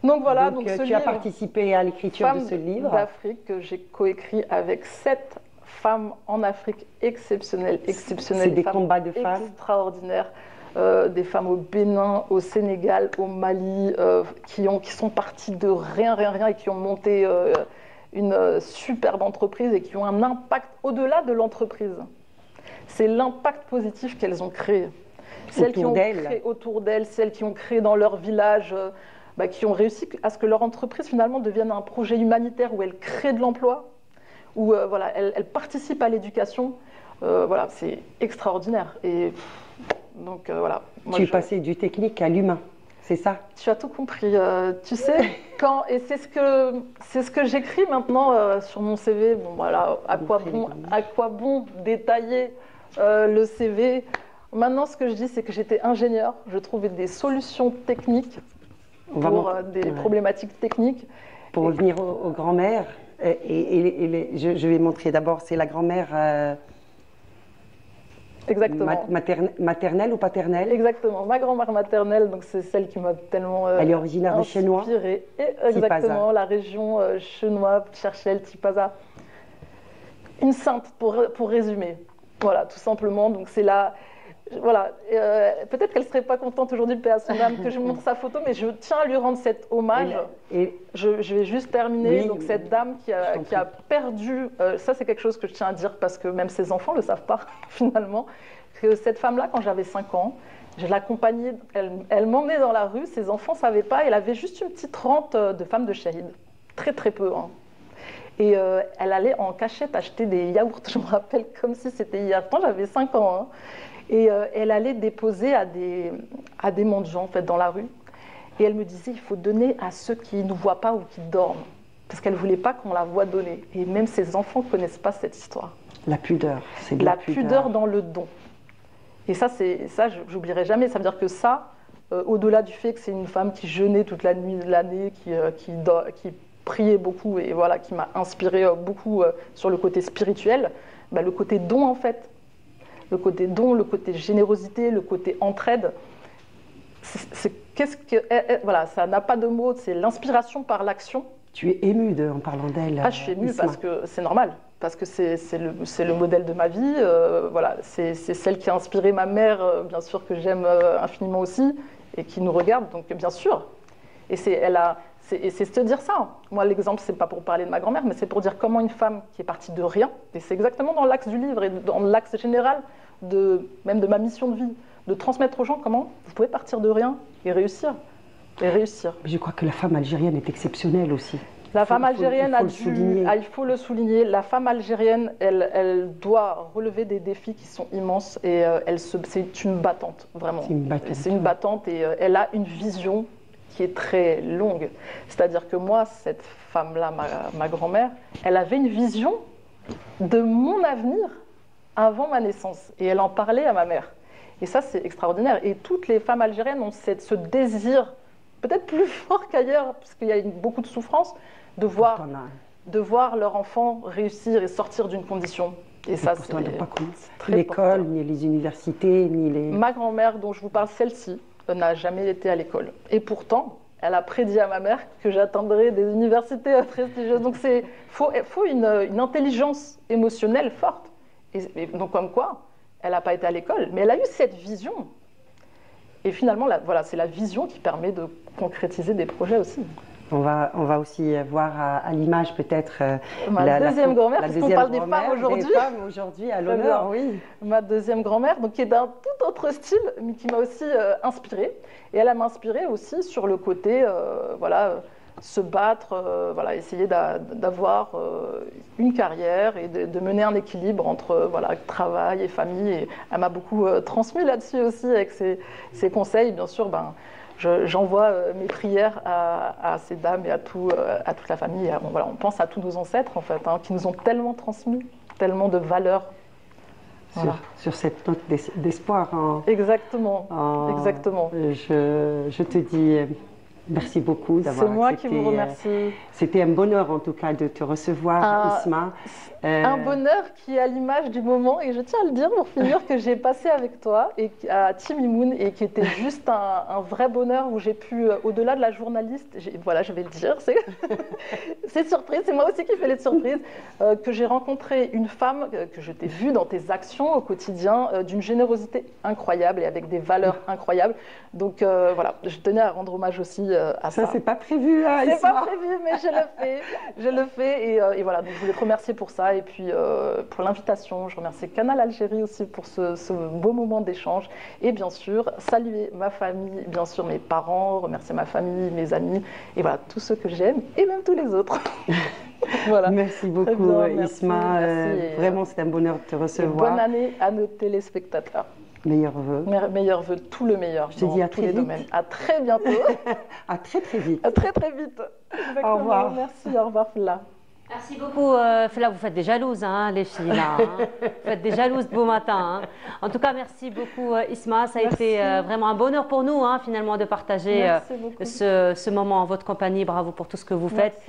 S14: Donc voilà. Donc
S13: tu as participé à l'écriture de ce livre.
S14: Femmes d'Afrique que j'ai coécrit avec 7 femmes en Afrique exceptionnelles.
S13: C'est des combats de femmes
S14: extraordinaires. Des femmes au Bénin, au Sénégal, au Mali, qui sont parties de rien et qui ont monté une superbe entreprise et qui ont un impact au-delà de l'entreprise. C'est l'impact positif qu'elles ont créé. Celles qui ont créé autour d'elles, celles qui ont créé dans leur village, qui ont réussi à ce que leur entreprise finalement devienne un projet humanitaire où elles créent de l'emploi, où elles participent à l'éducation. Voilà, c'est extraordinaire. Et donc voilà.
S13: Tu es passé du technique à l'humain, c'est ça?
S14: Tu as tout compris. Tu sais, et c'est ce que j'écris maintenant sur mon CV. Bon voilà, à quoi bon détailler le CV Maintenant, ce que je dis, c'est que j'étais ingénieure. Je trouvais des solutions techniques pour des problématiques techniques.
S13: Pour revenir aux grands-mères, je vais montrer d'abord, c'est la grand-mère
S14: exactement.
S13: Maternelle ou paternelle?
S14: Exactement, ma grand-mère maternelle, donc c'est celle qui m'a tellement
S13: elle est originaire de Chenois?
S14: Exactement, la région Chenois, Cherchel, Tipaza. Une sainte, pour résumer. Voilà, tout simplement. Donc c'est là. Voilà, peut-être qu'elle ne serait pas contente aujourd'hui, paix à son âme, que je montre sa photo, mais je tiens à lui rendre cet hommage. Je vais juste terminer. Oui, donc cette dame qui a perdu, ça c'est quelque chose que je tiens à dire parce que même ses enfants ne le savent pas finalement, que cette femme-là, quand j'avais 5 ans, je l'accompagnais, elle m'emmenait dans la rue, ses enfants ne savaient pas, elle avait juste une petite rente de femme de shahid, très très peu. Hein. Et elle allait en cachette acheter des yaourts, je me rappelle comme si c'était hier. Quand j'avais 5 ans. Hein. Et elle allait déposer à des mendiants en fait, dans la rue. Et elle me disait, il faut donner à ceux qui ne nous voient pas ou qui dorment. Parce qu'elle ne voulait pas qu'on la voie donner. Et même ses enfants ne connaissent pas cette histoire.
S13: La pudeur, c'est de
S14: la pudeur dans le don. Et ça, j'oublierai jamais. Ça veut dire que ça, au-delà du fait que c'est une femme qui jeûnait toute la nuit de l'année, qui priait beaucoup et voilà, qui m'a inspiré beaucoup sur le côté spirituel, le côté don en fait. Le côté don, le côté générosité, le côté entraide, voilà, ça n'a pas de mots, c'est l'inspiration par l'action.
S13: Tu es émue en parlant d'elle.
S14: Je suis émue parce que c'est normal, parce que c'est le modèle de ma vie. Voilà, c'est celle qui a inspiré ma mère, bien sûr que j'aime infiniment aussi, et qui nous regarde, donc bien sûr. Et c'est se dire ça. Moi, l'exemple, c'est pas pour parler de ma grand-mère, mais c'est pour dire comment une femme qui est partie de rien, et c'est exactement dans l'axe du livre et dans l'axe général même de ma mission de vie, de transmettre aux gens comment vous pouvez partir de rien et réussir.
S13: Je crois que la femme algérienne est exceptionnelle aussi.
S14: La femme algérienne il faut le souligner. La femme algérienne, elle doit relever des défis qui sont immenses et c'est une battante, vraiment. C'est une battante et elle a une vision qui est très longue. C'est-à-dire que moi, cette femme-là, ma grand-mère, elle avait une vision de mon avenir avant ma naissance. Et elle en parlait à ma mère. Et ça, c'est extraordinaire. Et toutes les femmes algériennes ont ce désir, peut-être plus fort qu'ailleurs, parce qu'il y a beaucoup de souffrance, de voir leur enfant réussir et sortir d'une condition. Et ça, c'est
S13: très l'école, ni les universités, ni les...
S14: Ma grand-mère, dont je vous parle, celle-ci, n'a jamais été à l'école. Et pourtant, elle a prédit à ma mère que j'atteindrais des universités prestigieuses. Donc, faut une intelligence émotionnelle forte. Et donc, comme quoi, elle n'a pas été à l'école, mais elle a eu cette vision. Et finalement, voilà, c'est la vision qui permet de concrétiser des projets aussi.
S13: On va aussi voir à l'image peut-être
S14: ma deuxième grand-mère, parce qu'on parle des femmes aujourd'hui.
S13: Des femmes aujourd'hui à l'honneur, oui.
S14: Ma deuxième grand-mère, donc qui est d'un tout autre style, mais qui m'a aussi inspirée. Et elle m'a inspirée aussi sur le côté, voilà, se battre, voilà, essayer d'avoir une carrière et de mener un équilibre entre voilà, travail et famille. Et elle m'a beaucoup transmis là-dessus aussi avec ses conseils. Bien sûr, j'envoie mes prières à ces dames et à toute la famille. Voilà, on pense à tous nos ancêtres, en fait, hein, qui nous ont tellement transmis, tellement de valeurs.
S13: Voilà. Sur cette note d'espoir.
S14: Exactement, exactement.
S13: Je te dis merci beaucoup d'avoir accepté.
S14: C'est moi qui vous remercie.
S13: C'était un bonheur en tout cas de te recevoir, Isma.
S14: Un bonheur qui est à l'image du moment, et je tiens à le dire pour finir, que j'ai passé avec toi et à Timimoun, et qui était juste un vrai bonheur où j'ai pu, au-delà de la journaliste, voilà, je vais le dire, c'est surprise, c'est moi aussi qui fais les surprises, que j'ai rencontré une femme que je t'ai vue dans tes actions au quotidien, d'une générosité incroyable et avec des valeurs incroyables. Donc voilà, je tenais à rendre hommage aussi à ça.
S13: Ça, c'est pas prévu, hein,
S14: c'est pas prévu, mais je le fais, et voilà, donc je voulais te remercier pour ça. Et puis pour l'invitation, je remercie Canal Algérie aussi pour ce beau moment d'échange. Et bien sûr, saluer ma famille, bien sûr mes parents, remercier ma famille, mes amis, et voilà, tous ceux que j'aime, et même tous les autres.
S13: Voilà. Merci beaucoup, bien, Isma. Merci, vraiment, c'est un bonheur de te recevoir.
S14: Bonne année à nos téléspectateurs.
S13: Meilleurs vœux.
S14: Meilleurs vœux, tout le meilleur.
S13: Je te dis à très vite.
S14: Domaines. À très bientôt.
S13: À très très vite.
S14: À très très vite. Exactement.
S13: Au revoir.
S14: Merci, au revoir, Fla.
S1: Merci beaucoup. Là, vous faites des jalouses, hein, les filles. Là, hein. Vous faites des jalouses de beau matin. Hein. En tout cas, merci beaucoup, Isma. Ça a été vraiment un bonheur pour nous, hein, finalement, de partager ce moment en votre compagnie. Bravo pour tout ce que vous faites.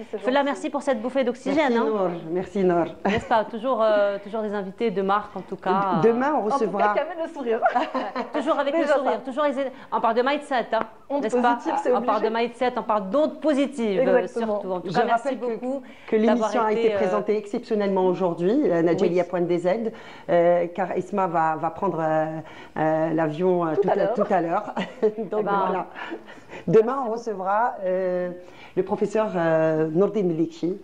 S1: Merci pour cette bouffée d'oxygène.
S13: Merci, Nour. Merci, Nour.
S1: N'est-ce pas, toujours des invités de marque, en tout cas.
S13: Demain, on recevra.
S14: En tout cas, le sourire.
S1: Toujours avec le sourire. Toujours on parle de mindset, hein, n'est-ce pas? On parle de mindset, on parle d'ondes positives, surtout. En tout cas, merci beaucoup.
S13: Que l'émission a été présentée exceptionnellement aujourd'hui, Nadjelia Point des Aides, car Isma va prendre l'avion tout à l'heure. Donc voilà. Demain, on recevra le professeur Nourdine Meliki.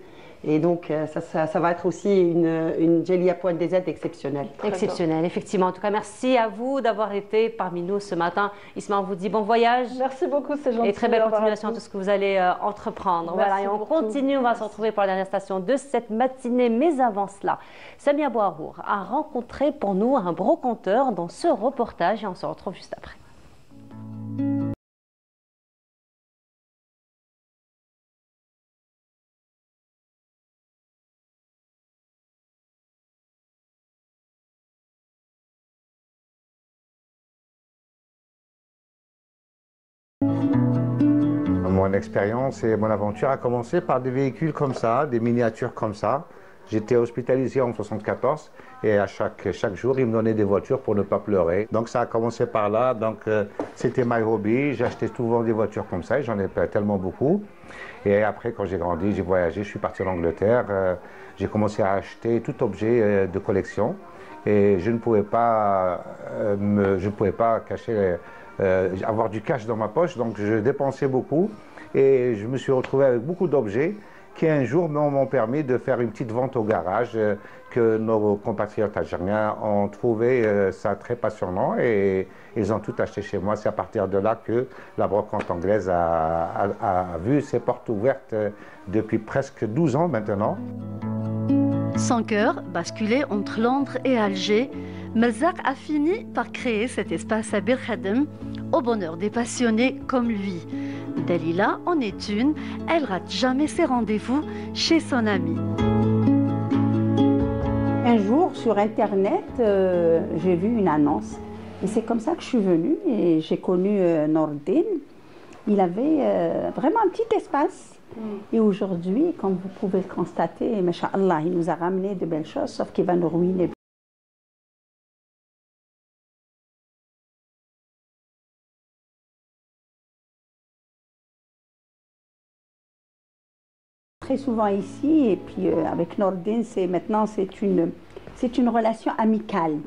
S13: Et donc, ça va être aussi une Djelia Point des Aides exceptionnelle.
S1: Exceptionnelle, effectivement. En tout cas, merci à vous d'avoir été parmi nous ce matin. Isma, on vous dit bon voyage.
S14: Merci beaucoup, c'est gentil.
S1: Et très belle continuation à tout ce que vous allez entreprendre. Voilà, et on continue, on va se retrouver pour la dernière station de cette matinée. Mais avant cela, Samia Bouarour a rencontré pour nous un brocanteur dans ce reportage et on se retrouve juste après.
S15: Mon expérience et mon aventure a commencé par des véhicules comme ça, des miniatures comme ça. J'étais hospitalisé en 1974 et à chaque jour, ils me donnaient des voitures pour ne pas pleurer. Donc ça a commencé par là, donc c'était my hobby. J'achetais souvent des voitures comme ça et j'en ai tellement beaucoup. Et après, quand j'ai grandi, j'ai voyagé, je suis parti en Angleterre. J'ai commencé à acheter tout objet de collection et je ne pouvais pas cacher, avoir du cash dans ma poche, donc je dépensais beaucoup. Et je me suis retrouvé avec beaucoup d'objets qui un jour m'ont permis de faire une petite vente au garage que nos compatriotes algériens ont trouvé ça très passionnant et ils ont tout acheté chez moi. C'est à partir de là que la brocante anglaise a vu ses portes ouvertes depuis presque 12 ans maintenant.
S16: Son cœur basculé entre Londres et Alger, Melzak a fini par créer cet espace à Bir Khadem au bonheur des passionnés comme lui. Dalila en est une, elle rate jamais ses rendez-vous chez son amie.
S17: Un jour sur internet, j'ai vu une annonce et c'est comme ça que je suis venue et j'ai connu Nourdine. Il avait vraiment un petit espace. Et aujourd'hui, comme vous pouvez le constater, Masha'Allah, il nous a ramené de belles choses, sauf qu'il va nous ruiner. Très souvent ici, et puis avec Nourdine, maintenant c'est une relation amicale.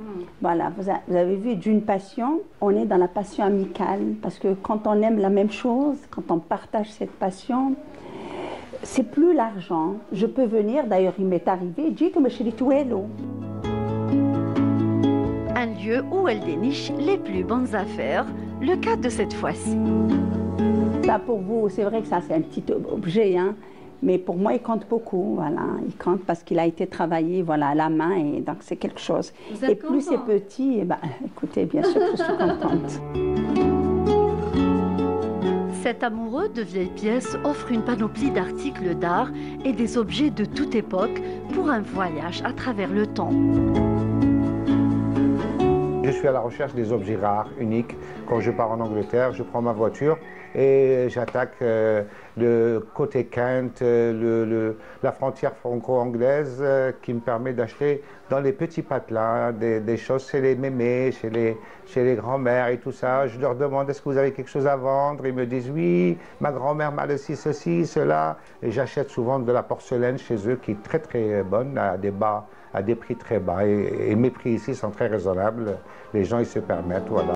S17: Voilà, vous avez vu, d'une passion, on est dans la passion amicale, parce que quand on aime la même chose, quand on partage cette passion, c'est plus l'argent. Je peux venir, d'ailleurs il m'est arrivé,
S16: un lieu où elle déniche les plus bonnes affaires, le cas de cette fois-ci.
S17: Ça pour vous, c'est vrai que ça c'est un petit objet, hein, mais pour moi il compte beaucoup, voilà. Il compte parce qu'il a été travaillé voilà, à la main et donc c'est quelque chose. Et plus c'est petit, eh ben, écoutez, bien sûr que je suis contente.
S16: Cet amoureux de vieilles pièces offre une panoplie d'articles d'art et des objets de toute époque pour un voyage à travers le temps.
S15: Je suis à la recherche des objets rares, uniques. Quand je pars en Angleterre, je prends ma voiture et j'attaque le côté Kent, la frontière franco-anglaise qui me permet d'acheter dans les petits patelins des choses chez les mémés, chez les grands-mères et tout ça. Je leur demande est-ce que vous avez quelque chose à vendre. Ils me disent oui, ma grand-mère m'a laissé ceci, cela. Et j'achète souvent de la porcelaine chez eux qui est très très bonne, à des prix très bas. Et mes prix ici sont très raisonnables. Les gens ils se permettent, voilà.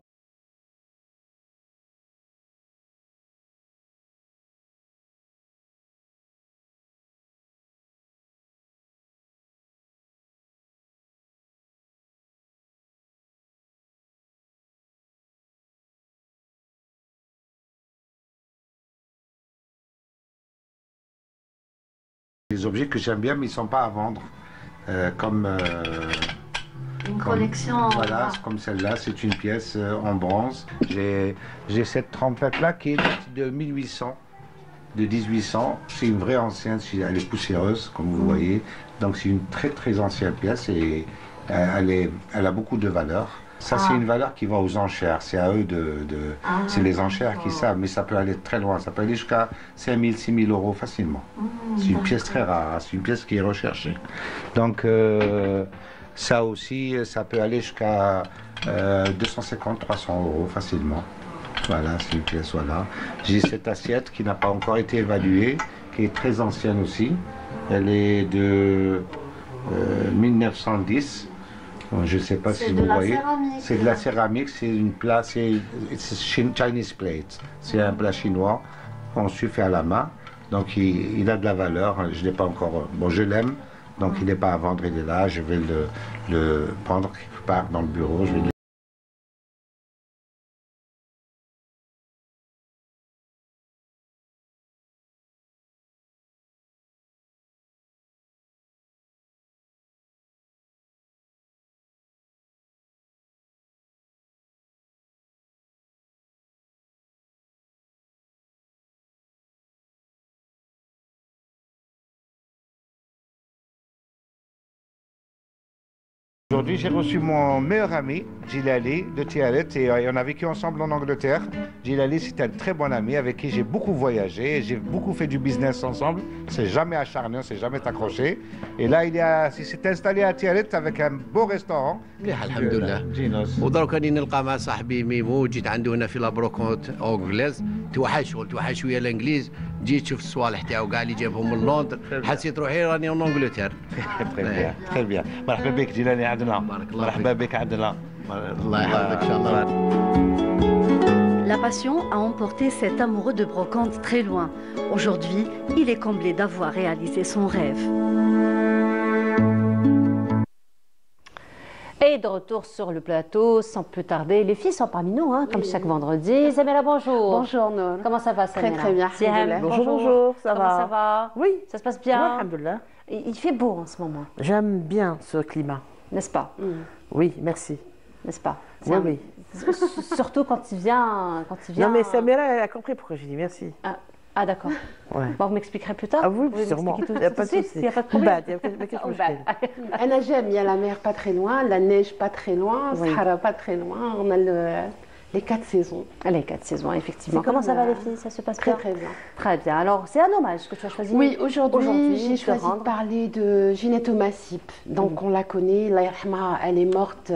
S15: Des objets que j'aime bien mais ils ne sont pas à vendre,
S16: une collection.
S15: Voilà, comme celle-là, c'est une pièce en bronze. J'ai cette trompette-là qui est de 1800. de 1800. C'est une vraie ancienne, elle est poussiéreuse, comme vous voyez. Donc c'est une très très ancienne pièce et elle a beaucoup de valeur. Ça, c'est une valeur qui va aux enchères. C'est à eux c'est les enchères qui savent, mais ça peut aller très loin. Ça peut aller jusqu'à 5 000, 6 000 euros facilement. C'est une pièce très rare, c'est une pièce qui est recherchée. Donc, ça aussi, ça peut aller jusqu'à 250, 300 euros facilement. Voilà, c'est une pièce, voilà. J'ai cette assiette qui n'a pas encore été évaluée, qui est très ancienne aussi. Elle est de 1910. Je ne sais pas si vous voyez. C'est de la céramique, c'est une plat, c'est Chinese plate. C'est un plat chinois conçu fait à la main. Donc il a de la valeur. Je ne l'ai pas encore. Bon, je l'aime. Donc il n'est pas à vendre, il est là. Je vais le prendre quelque part dans le bureau. Je vais Aujourd'hui, j'ai reçu mon meilleur ami, Djilali, de Tialet, et on a vécu ensemble en Angleterre. Djilali, c'est un très bon ami avec qui j'ai beaucoup voyagé, j'ai beaucoup fait du business ensemble. C'est jamais acharné, on s'est jamais accroché. Et là, il s'est installé à Tialet avec un beau restaurant.
S18: الحمد لله ودروك راني نلقى مع صاحبي ميمو. جيت عنده هنا في لابروكونت اونغليز. توحش ويا الانجليز. جيت شفت الصوالح تاعو كاع اللي جابهم من لندن. حسيت روحي راني اون انجلتير.
S15: Très bien. مرحبا بك جيلاني عندنا. مرحبا بك عندنا.
S18: الله يحفظك ان شاء الله.
S16: La passion a emporté cet amoureux de brocante très loin. Aujourd'hui, il est comblé d'avoir réalisé son rêve.
S1: Et de retour sur le plateau, sans plus tarder, les filles sont parmi nous, hein, comme chaque vendredi. Samira, bonjour.
S19: Bonjour, Nour.
S1: Comment ça va, Samira?
S19: Très bien.
S1: Bonjour,
S19: bonjour, ça va?
S1: Comment ça va?
S19: Oui.
S1: Ça se passe bien?
S19: Oui, alhamdoulilah.
S1: Il fait beau en ce moment.
S19: J'aime bien ce climat.
S1: N'est-ce pas?
S19: Oui, merci.
S1: N'est-ce pas?
S19: Oui, oui.
S1: Surtout quand il vient...
S19: Non, mais Samira, elle a compris pourquoi j'ai dit merci.
S1: Ah d'accord.
S19: Ouais.
S1: Bon, vous m'expliquerez plus tard.
S19: Ah oui, sûrement.
S1: Il n'y a pas de souci. Il n'y a pas de problème.
S19: Anna, j'aime, il y a la mer pas très loin, la neige pas très loin,
S1: Oui.
S19: Sahara pas très loin, on a les 4 saisons.
S1: Les 4 saisons, effectivement.
S19: C'est
S1: Comment
S19: comme
S1: ça va les filles? Ça se passe
S19: très
S1: bien?
S19: très bien.
S1: Très bien. Alors, c'est un hommage que tu as choisi.
S19: Oui, aujourd'hui, j'ai
S1: de
S19: choisi
S1: rendre.
S19: de parler de Ginette Massip. Donc, on la connaît, Allah yarhamha, elle est morte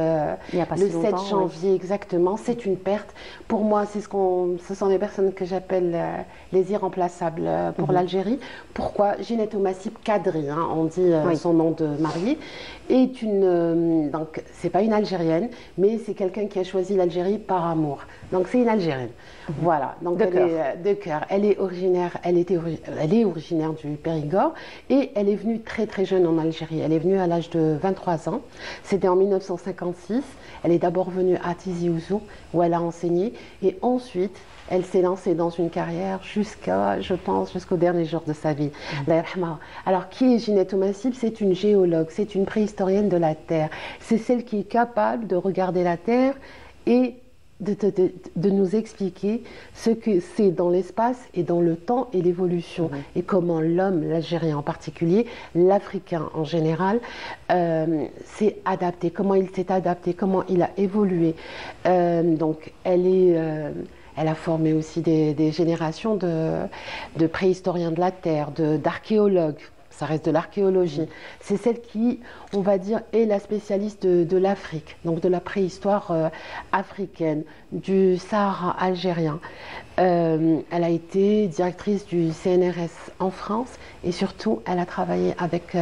S1: Il y a pas
S19: le
S1: si
S19: 7
S1: longtemps,
S19: janvier exactement. C'est une perte. Pour moi, ce sont des personnes que j'appelle les irremplaçables pour l'Algérie. Pourquoi? Ginette Massip Kadri, hein, on dit son nom de mariée, est une... donc, c'est pas une Algérienne, mais c'est quelqu'un qui a choisi l'Algérie par amour. Donc, c'est une Algérienne. Voilà. Donc,
S1: De cœur.
S19: de cœur. Elle est originaire du Périgord et elle est venue très très jeune en Algérie. Elle est venue à l'âge de 23 ans. C'était en 1956. Elle est d'abord venue à Tizi Ouzou où elle a enseigné et ensuite elle s'est lancée dans une carrière jusqu'au dernier jour de sa vie. Allah yarhamha. Alors, qui est Ginette Massip? C'est une géologue, c'est une préhistorienne de la Terre. C'est celle qui est capable de regarder la Terre et de nous expliquer ce que c'est dans l'espace et dans le temps et l'évolution et comment l'homme, l'Algérien en particulier, l'Africain en général, s'est adapté, comment il s'est adapté, comment il a évolué. Donc elle a formé aussi des générations de préhistoriens de la Terre, d'archéologues. Ça reste de l'archéologie. C'est celle qui, on va dire, est la spécialiste de l'Afrique, donc de la préhistoire africaine, du Sahara algérien. Elle a été directrice du CNRS en France et surtout, elle a travaillé avec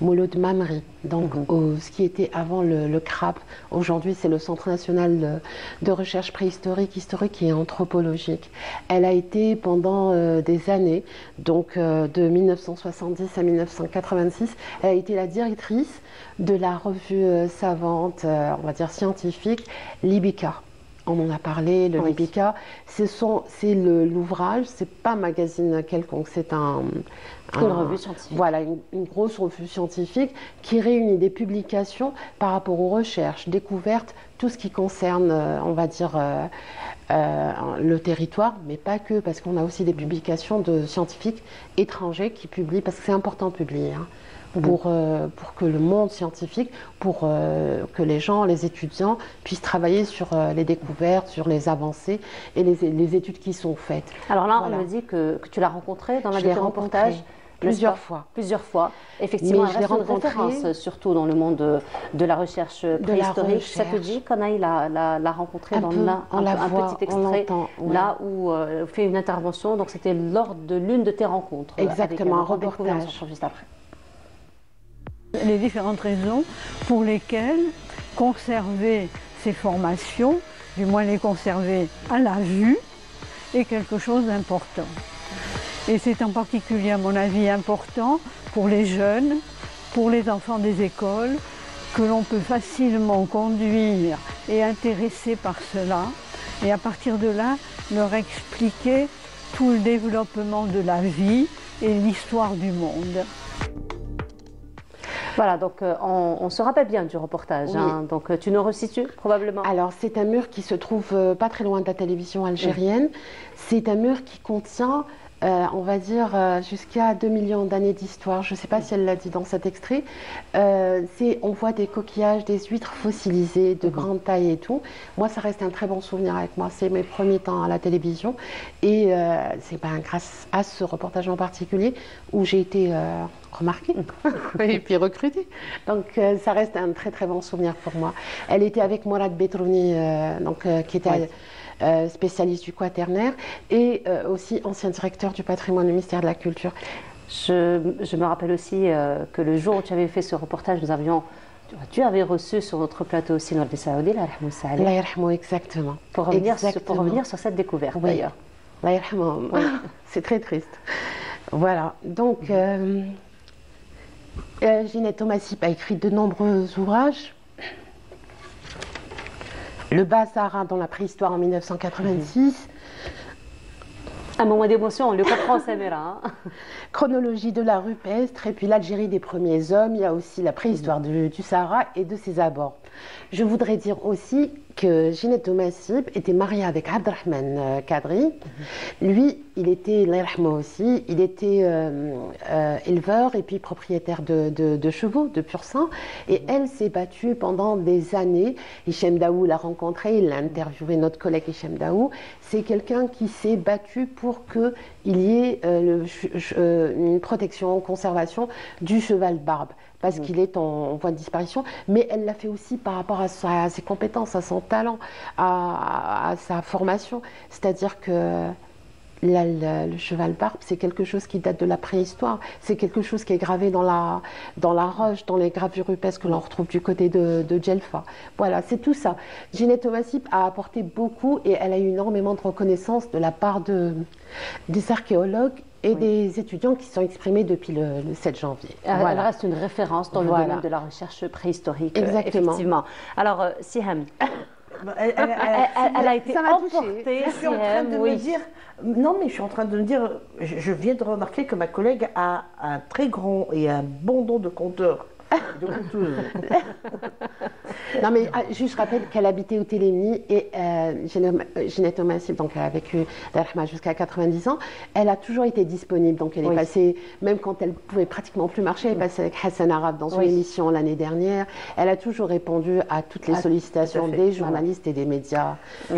S19: Mouloud Mamri, donc ce qui était avant le CRAP. Aujourd'hui, c'est le Centre national de recherche préhistorique, historique et anthropologique. Elle a été pendant des années, donc de 1970 à 1986, elle a été la directrice de la revue savante, on va dire scientifique, Libica. on en a parlé, le Libica. C'est l'ouvrage, c'est pas un magazine quelconque, c'est une
S2: revue scientifique.
S19: Voilà, une grosse revue scientifique qui réunit des publications par rapport aux recherches, découvertes, tout ce qui concerne, on va dire, le territoire, mais pas que, parce qu'on a aussi des publications de scientifiques étrangers qui publient, parce que c'est important de publier, hein, pour que le monde scientifique, pour que les gens, les étudiants puissent travailler sur les découvertes, sur les avancées et les études qui sont faites.
S2: Alors là, on me dit que tu l'as rencontré dans un reportage.
S19: Plusieurs fois.
S2: Plusieurs fois. Effectivement, elle reste une référence, surtout dans le monde de la recherche préhistorique. Ça te dit qu'Anaï l'a rencontré dans un petit extrait, là où elle fait une intervention. Donc c'était lors de l'une de tes rencontres.
S19: Exactement, un reportage.
S2: Juste après.
S20: Les différentes raisons pour lesquelles conserver ces formations, du moins les conserver à la vue, est quelque chose d'important. Et c'est en particulier, à mon avis, important pour les jeunes, pour les enfants des écoles, que l'on peut facilement conduire et intéresser par cela, et à partir de là, leur expliquer tout le développement de la vie et l'histoire du monde.
S2: Voilà, donc on se rappelle bien du reportage, oui. Hein, donc tu nous resitues probablement.
S19: Alors c'est un mur qui se trouve pas très loin de la télévision algérienne, c'est un mur qui contient... on va dire jusqu'à 2 millions d'années d'histoire. Je ne sais pas si elle l'a dit dans cet extrait. On voit des coquillages, des huîtres fossilisées de grande taille et tout. Moi, ça reste un très bon souvenir avec moi. C'est mes premiers temps à la télévision. Et c'est grâce à ce reportage en particulier où j'ai été remarquée et puis recrutée. Donc, ça reste un très très bon souvenir pour moi. Elle était avec Mourad Betrouni, qui était... Oui. Spécialiste du quaternaire et aussi ancien directeur du patrimoine du ministère de la Culture.
S2: Je me rappelle aussi que le jour où tu avais fait ce reportage, tu avais reçu sur notre plateau aussi Nordé Saoudi,
S19: exactement.
S2: Pour revenir sur cette découverte, oui. D'ailleurs.
S19: Oui. C'est très triste. Voilà, donc Ginette Thomasip a écrit de nombreux ouvrages. Le Bas-Sahara dans la préhistoire en 1986.
S2: Un moment d'émotion, on le comprend, Samira. Hein.
S19: Chronologie de la rupestre, et puis l'Algérie des premiers hommes. Il y a aussi la préhistoire du Sahara et de ses abords. Je voudrais dire aussi que Ginette Thomasip était mariée avec Abdrahman Kadri. Lui, il était, aussi, il était éleveur et puis propriétaire de chevaux, de pur sang. Et elle s'est battue pendant des années. Hichem Daou l'a rencontré, il l'a interviewé, notre collègue Hichem Daou. C'est quelqu'un qui s'est battu pour qu'il y ait une protection, conservation du cheval barbe. Parce qu'il est en voie de disparition, mais elle l'a fait aussi par rapport à ses compétences, à son talent, à sa formation. C'est-à-dire que le cheval barbe, c'est quelque chose qui date de la préhistoire, c'est quelque chose qui est gravé dans la roche, dans les gravures rupestres que l'on retrouve du côté de Djelfa. Voilà, c'est tout ça. Ginette Thomasip a apporté beaucoup et elle a eu énormément de reconnaissance de la part des archéologues et des étudiants qui sont exprimés depuis le 7 janvier.
S2: Elle reste une référence dans le domaine de la recherche préhistorique.
S19: Exactement.
S2: Effectivement. Alors, Siham, elle a été emportée.
S21: Je suis en train de me dire... Non, mais je suis en train de me dire... Je viens de remarquer que ma collègue a un très grand et un bon don de conteur.
S19: Non, mais juste rappelle qu'elle habitait au Télémy et Ginette Thomasip, donc elle a vécu jusqu'à 90 ans, elle a toujours été disponible. Donc elle est passée, même quand elle pouvait pratiquement plus marcher, elle est passée avec Hassan Arab dans une émission l'année dernière. Elle a toujours répondu à toutes les sollicitations des journalistes et des médias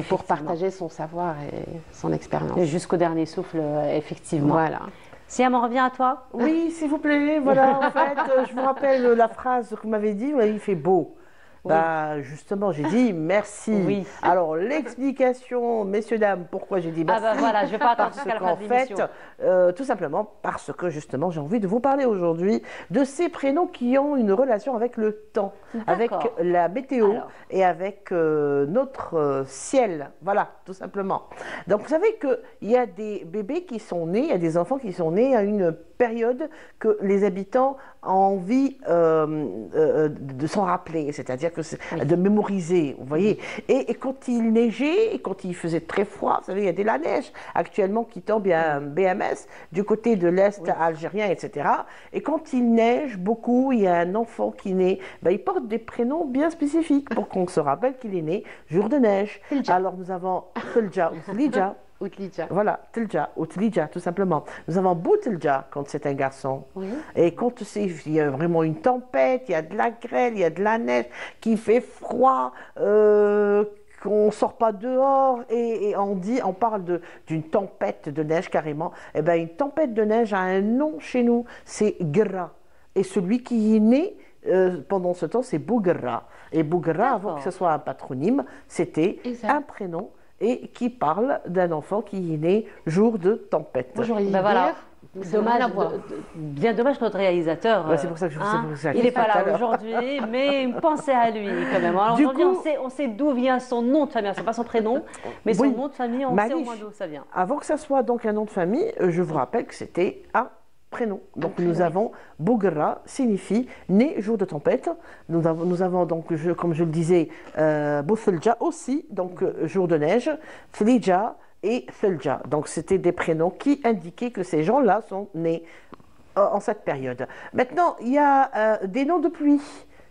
S19: pour partager son savoir et son expérience.
S2: Jusqu'au dernier souffle, effectivement.
S19: Voilà.
S2: Siam, on revient à toi.
S21: Oui, s'il vous plaît. Voilà, en fait, je vous rappelle la phrase que vous m'avez dit, il fait beau. Oui. Bah, justement, j'ai dit merci. Oui. Alors, l'explication, messieurs, dames, pourquoi j'ai dit merci.
S2: Ah ben voilà, je ne vais pas attendre jusqu'à la fin de l'émission.
S21: Tout simplement parce que, justement, j'ai envie de vous parler aujourd'hui de ces prénoms qui ont une relation avec le temps, avec la météo et avec notre ciel. Voilà, tout simplement. Donc, vous savez qu'il y a des bébés qui sont nés, il y a des enfants qui sont nés à une période que les habitants ont envie de s'en rappeler, c'est-à-dire que de mémoriser, vous voyez. Et quand il neigeait, et quand il faisait très froid, vous savez, il y a de la neige actuellement qui tombe, il y a un BMS du côté de l'Est algérien, etc. Et quand il neige beaucoup, il y a un enfant qui naît, ben, il porte des prénoms bien spécifiques pour qu'on se rappelle qu'il est né jour de neige. Alors nous avons Tilja ou Tlija. Voilà, Tilja ou Tlija, tout simplement. Nous avons Boutilja quand c'est un garçon. Oui. Et quand il y a vraiment une tempête, il y a de la grêle, il y a de la neige, qu'il fait froid, qu'on ne sort pas dehors, et on parle d'une tempête de neige carrément. Eh bien, une tempête de neige a un nom chez nous, c'est Gra. Et celui qui est né pendant ce temps, c'est Bougra. Et Bougra, avant que ce soit un patronyme, c'était un prénom et qui parle d'un enfant qui est né jour de tempête.
S1: Bonjour, voilà. Dommage, bien dommage que notre réalisateur,
S21: c'est pour ça que je
S1: il n'est pas là aujourd'hui, mais pensez à lui quand même. Alors aujourd'hui, on sait d'où vient son nom de famille, c'est pas son prénom, mais son nom de famille, on sait au moins d'où ça vient.
S21: Avant que ça soit donc un nom de famille, je vous rappelle que c'était un prénom. Donc nous avons Bougra, signifie né jour de tempête. Nous avons donc, comme je le disais, Bouthilja aussi, donc jour de neige, Thlija et Thilja. Donc c'était des prénoms qui indiquaient que ces gens-là sont nés en cette période. Maintenant, il y a des noms de pluie.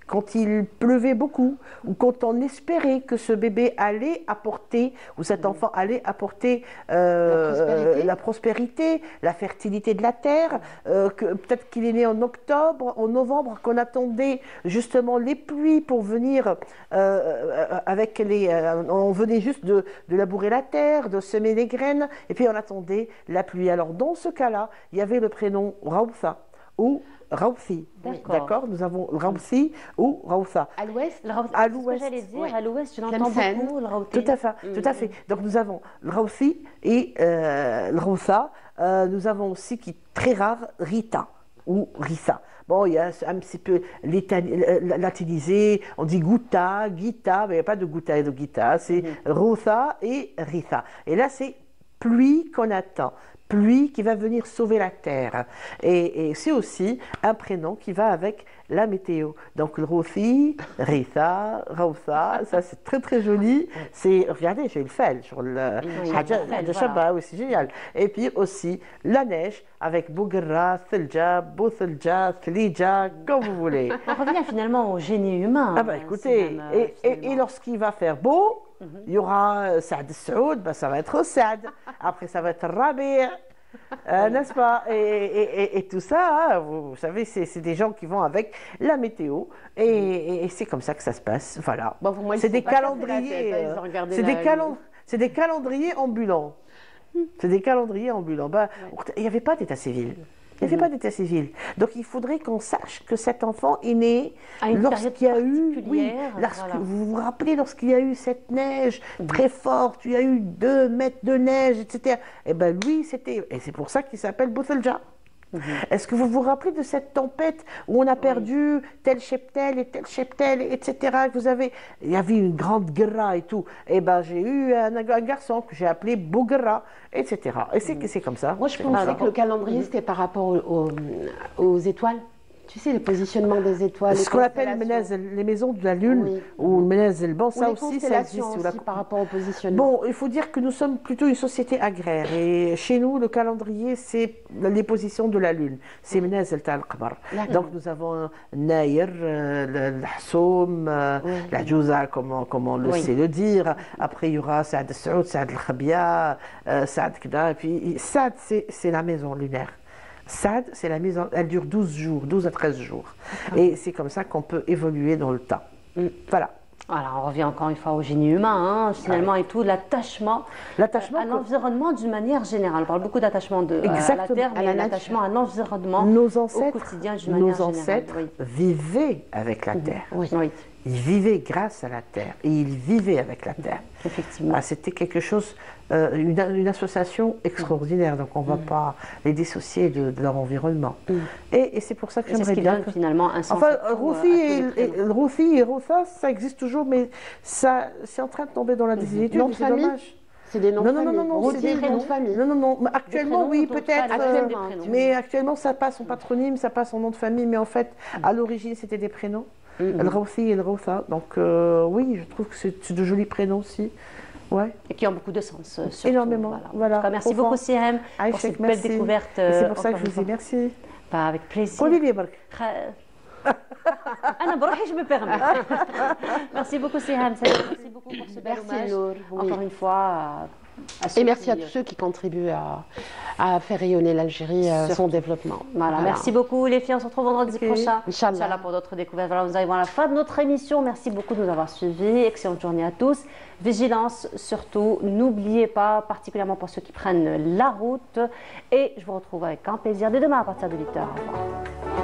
S21: Quand il pleuvait beaucoup, ou quand on espérait que ce bébé allait apporter, ou cet enfant allait apporter la prospérité, la fertilité de la terre, peut-être qu'il est né en octobre, en novembre, qu'on attendait justement les pluies pour venir avec on venait juste de labourer la terre, de semer les graines, et puis on attendait la pluie. Alors dans ce cas-là, il y avait le prénom Raoufa, ou Raoufi. D'accord. Nous avons Raoufi ou Raoufa.
S1: À l'ouest, à l'ouest, j'allais dire, à l'ouest, je l'entends beaucoup, le Raoufi.
S21: Tout à fait, tout à fait. Donc nous avons le Raoufi et le Raoufa. Nous avons aussi, qui est très rare, Rita ou Rissa. Bon, il y a un petit peu latinisé, on dit Gouta, Gita, mais il n'y a pas de Gouta et de Gita, c'est Routha et Ritha. Et là, c'est pluie qu'on attend. Pluie qui va venir sauver la terre. Et c'est aussi un prénom qui va avec la météo. Donc le Routhi, Ritha, Raoufa, ça c'est très très joli. Regardez, j'ai le fel sur le Hadja, oui, c'est génial. Et puis aussi la neige avec Bougra, Thilja, Bouthilja, Thlija, comme vous voulez.
S1: On revient finalement au génie humain.
S21: Ah bah écoutez, et lorsqu'il va faire beau, il y aura Saad Saoud, ben ça va être Saad. Après, ça va être Rabi', n'est-ce pas? Et tout ça, hein, vous savez, c'est des gens qui vont avec la météo. Et c'est comme ça que ça se passe. Voilà. Bon, c'est des calendriers. C'est des calendriers ambulants. C'est des calendriers ambulants. Ben, il n'y avait pas d'état civil. Il n'y avait pas d'état civil. Donc il faudrait qu'on sache que cet enfant est né lorsqu'il y a eu, vous vous rappelez, lorsqu'il y a eu cette neige très forte, il y a eu 2 mètres de neige, etc. Et bien lui, et c'est pour ça qu'il s'appelle Bouthilja. Est-ce que vous vous rappelez de cette tempête où on a perdu tel cheptel, etc. Il y avait une grande guerra et tout. Et ben j'ai eu un garçon que j'ai appelé Bougra, etc. Et c'est comme ça.
S19: Moi je pensais que le calendrier c'était par rapport aux étoiles. Tu sais, le positionnement des étoiles.
S21: Ce qu'on appelle les maisons de la Lune, ou Menez, bon, ça aussi, ça existe.
S19: Aussi, par rapport au positionnement.
S21: Bon, il faut dire que nous sommes plutôt une société agraire. Et chez nous, le calendrier, c'est les positions de la Lune. C'est Menez al-Qamar. Donc nous avons Naïr, l'Hassoum, la Djouza, comme on le sait le dire. Après, il y aura Saad al-Saoud, Saad al-Khabia, Saad Kda. Et puis, Saad, c'est la maison lunaire. Saad, c'est la mise elle dure 12 à 13 jours. Et c'est comme ça qu'on peut évoluer dans le temps. Voilà.
S1: Alors, on revient encore une fois au génie humain, finalement, et tout, l'attachement à l'environnement d'une manière générale. On parle beaucoup d'attachement à la terre, mais l'attachement à l'environnement au quotidien d'une manière générale.
S21: Nos ancêtres vivaient avec la terre. Ils vivaient grâce à la terre et ils vivaient avec la terre.
S1: Effectivement.
S21: C'était quelque chose, une association extraordinaire. Donc on ne va pas les dissocier de leur environnement. Et c'est pour ça que j'aimerais bien.
S1: Finalement un sens.
S21: Enfin, Routhi et Routha, ça existe toujours, mais c'est en train de tomber dans la désuétude. C'est dommage.
S19: C'est des noms de famille.
S21: Non, c'est des noms de famille. Non. Actuellement, oui, peut-être. Mais actuellement, ça passe en patronyme, ça passe en nom de famille. Mais en fait, à l'origine, c'était des prénoms. El-Rawsi et El-Rawsa. Donc, oui, je trouve que c'est de jolis prénoms aussi. Ouais.
S1: Et qui ont beaucoup de sens. Surtout.
S21: Énormément. Voilà.
S1: En tout cas, merci beaucoup, Sihem, pour cette belle découverte.
S21: C'est pour ça que je vous dis merci.
S1: Bah, avec plaisir. Je me permets. Merci beaucoup, Sihem. Merci beaucoup pour ce bel hommage. Encore une fois.
S19: Et merci à tous ceux qui contribuent à faire rayonner l'Algérie, son développement.
S1: Voilà. Merci beaucoup les filles, on se retrouve vendredi prochain. Inch'Allah pour d'autres découvertes. Voilà, nous arrivons à la fin de notre émission. Merci beaucoup de nous avoir suivis. Excellente journée à tous. Vigilance surtout, n'oubliez pas, particulièrement pour ceux qui prennent la route. Et je vous retrouve avec un plaisir dès demain à partir de 8h. Au revoir.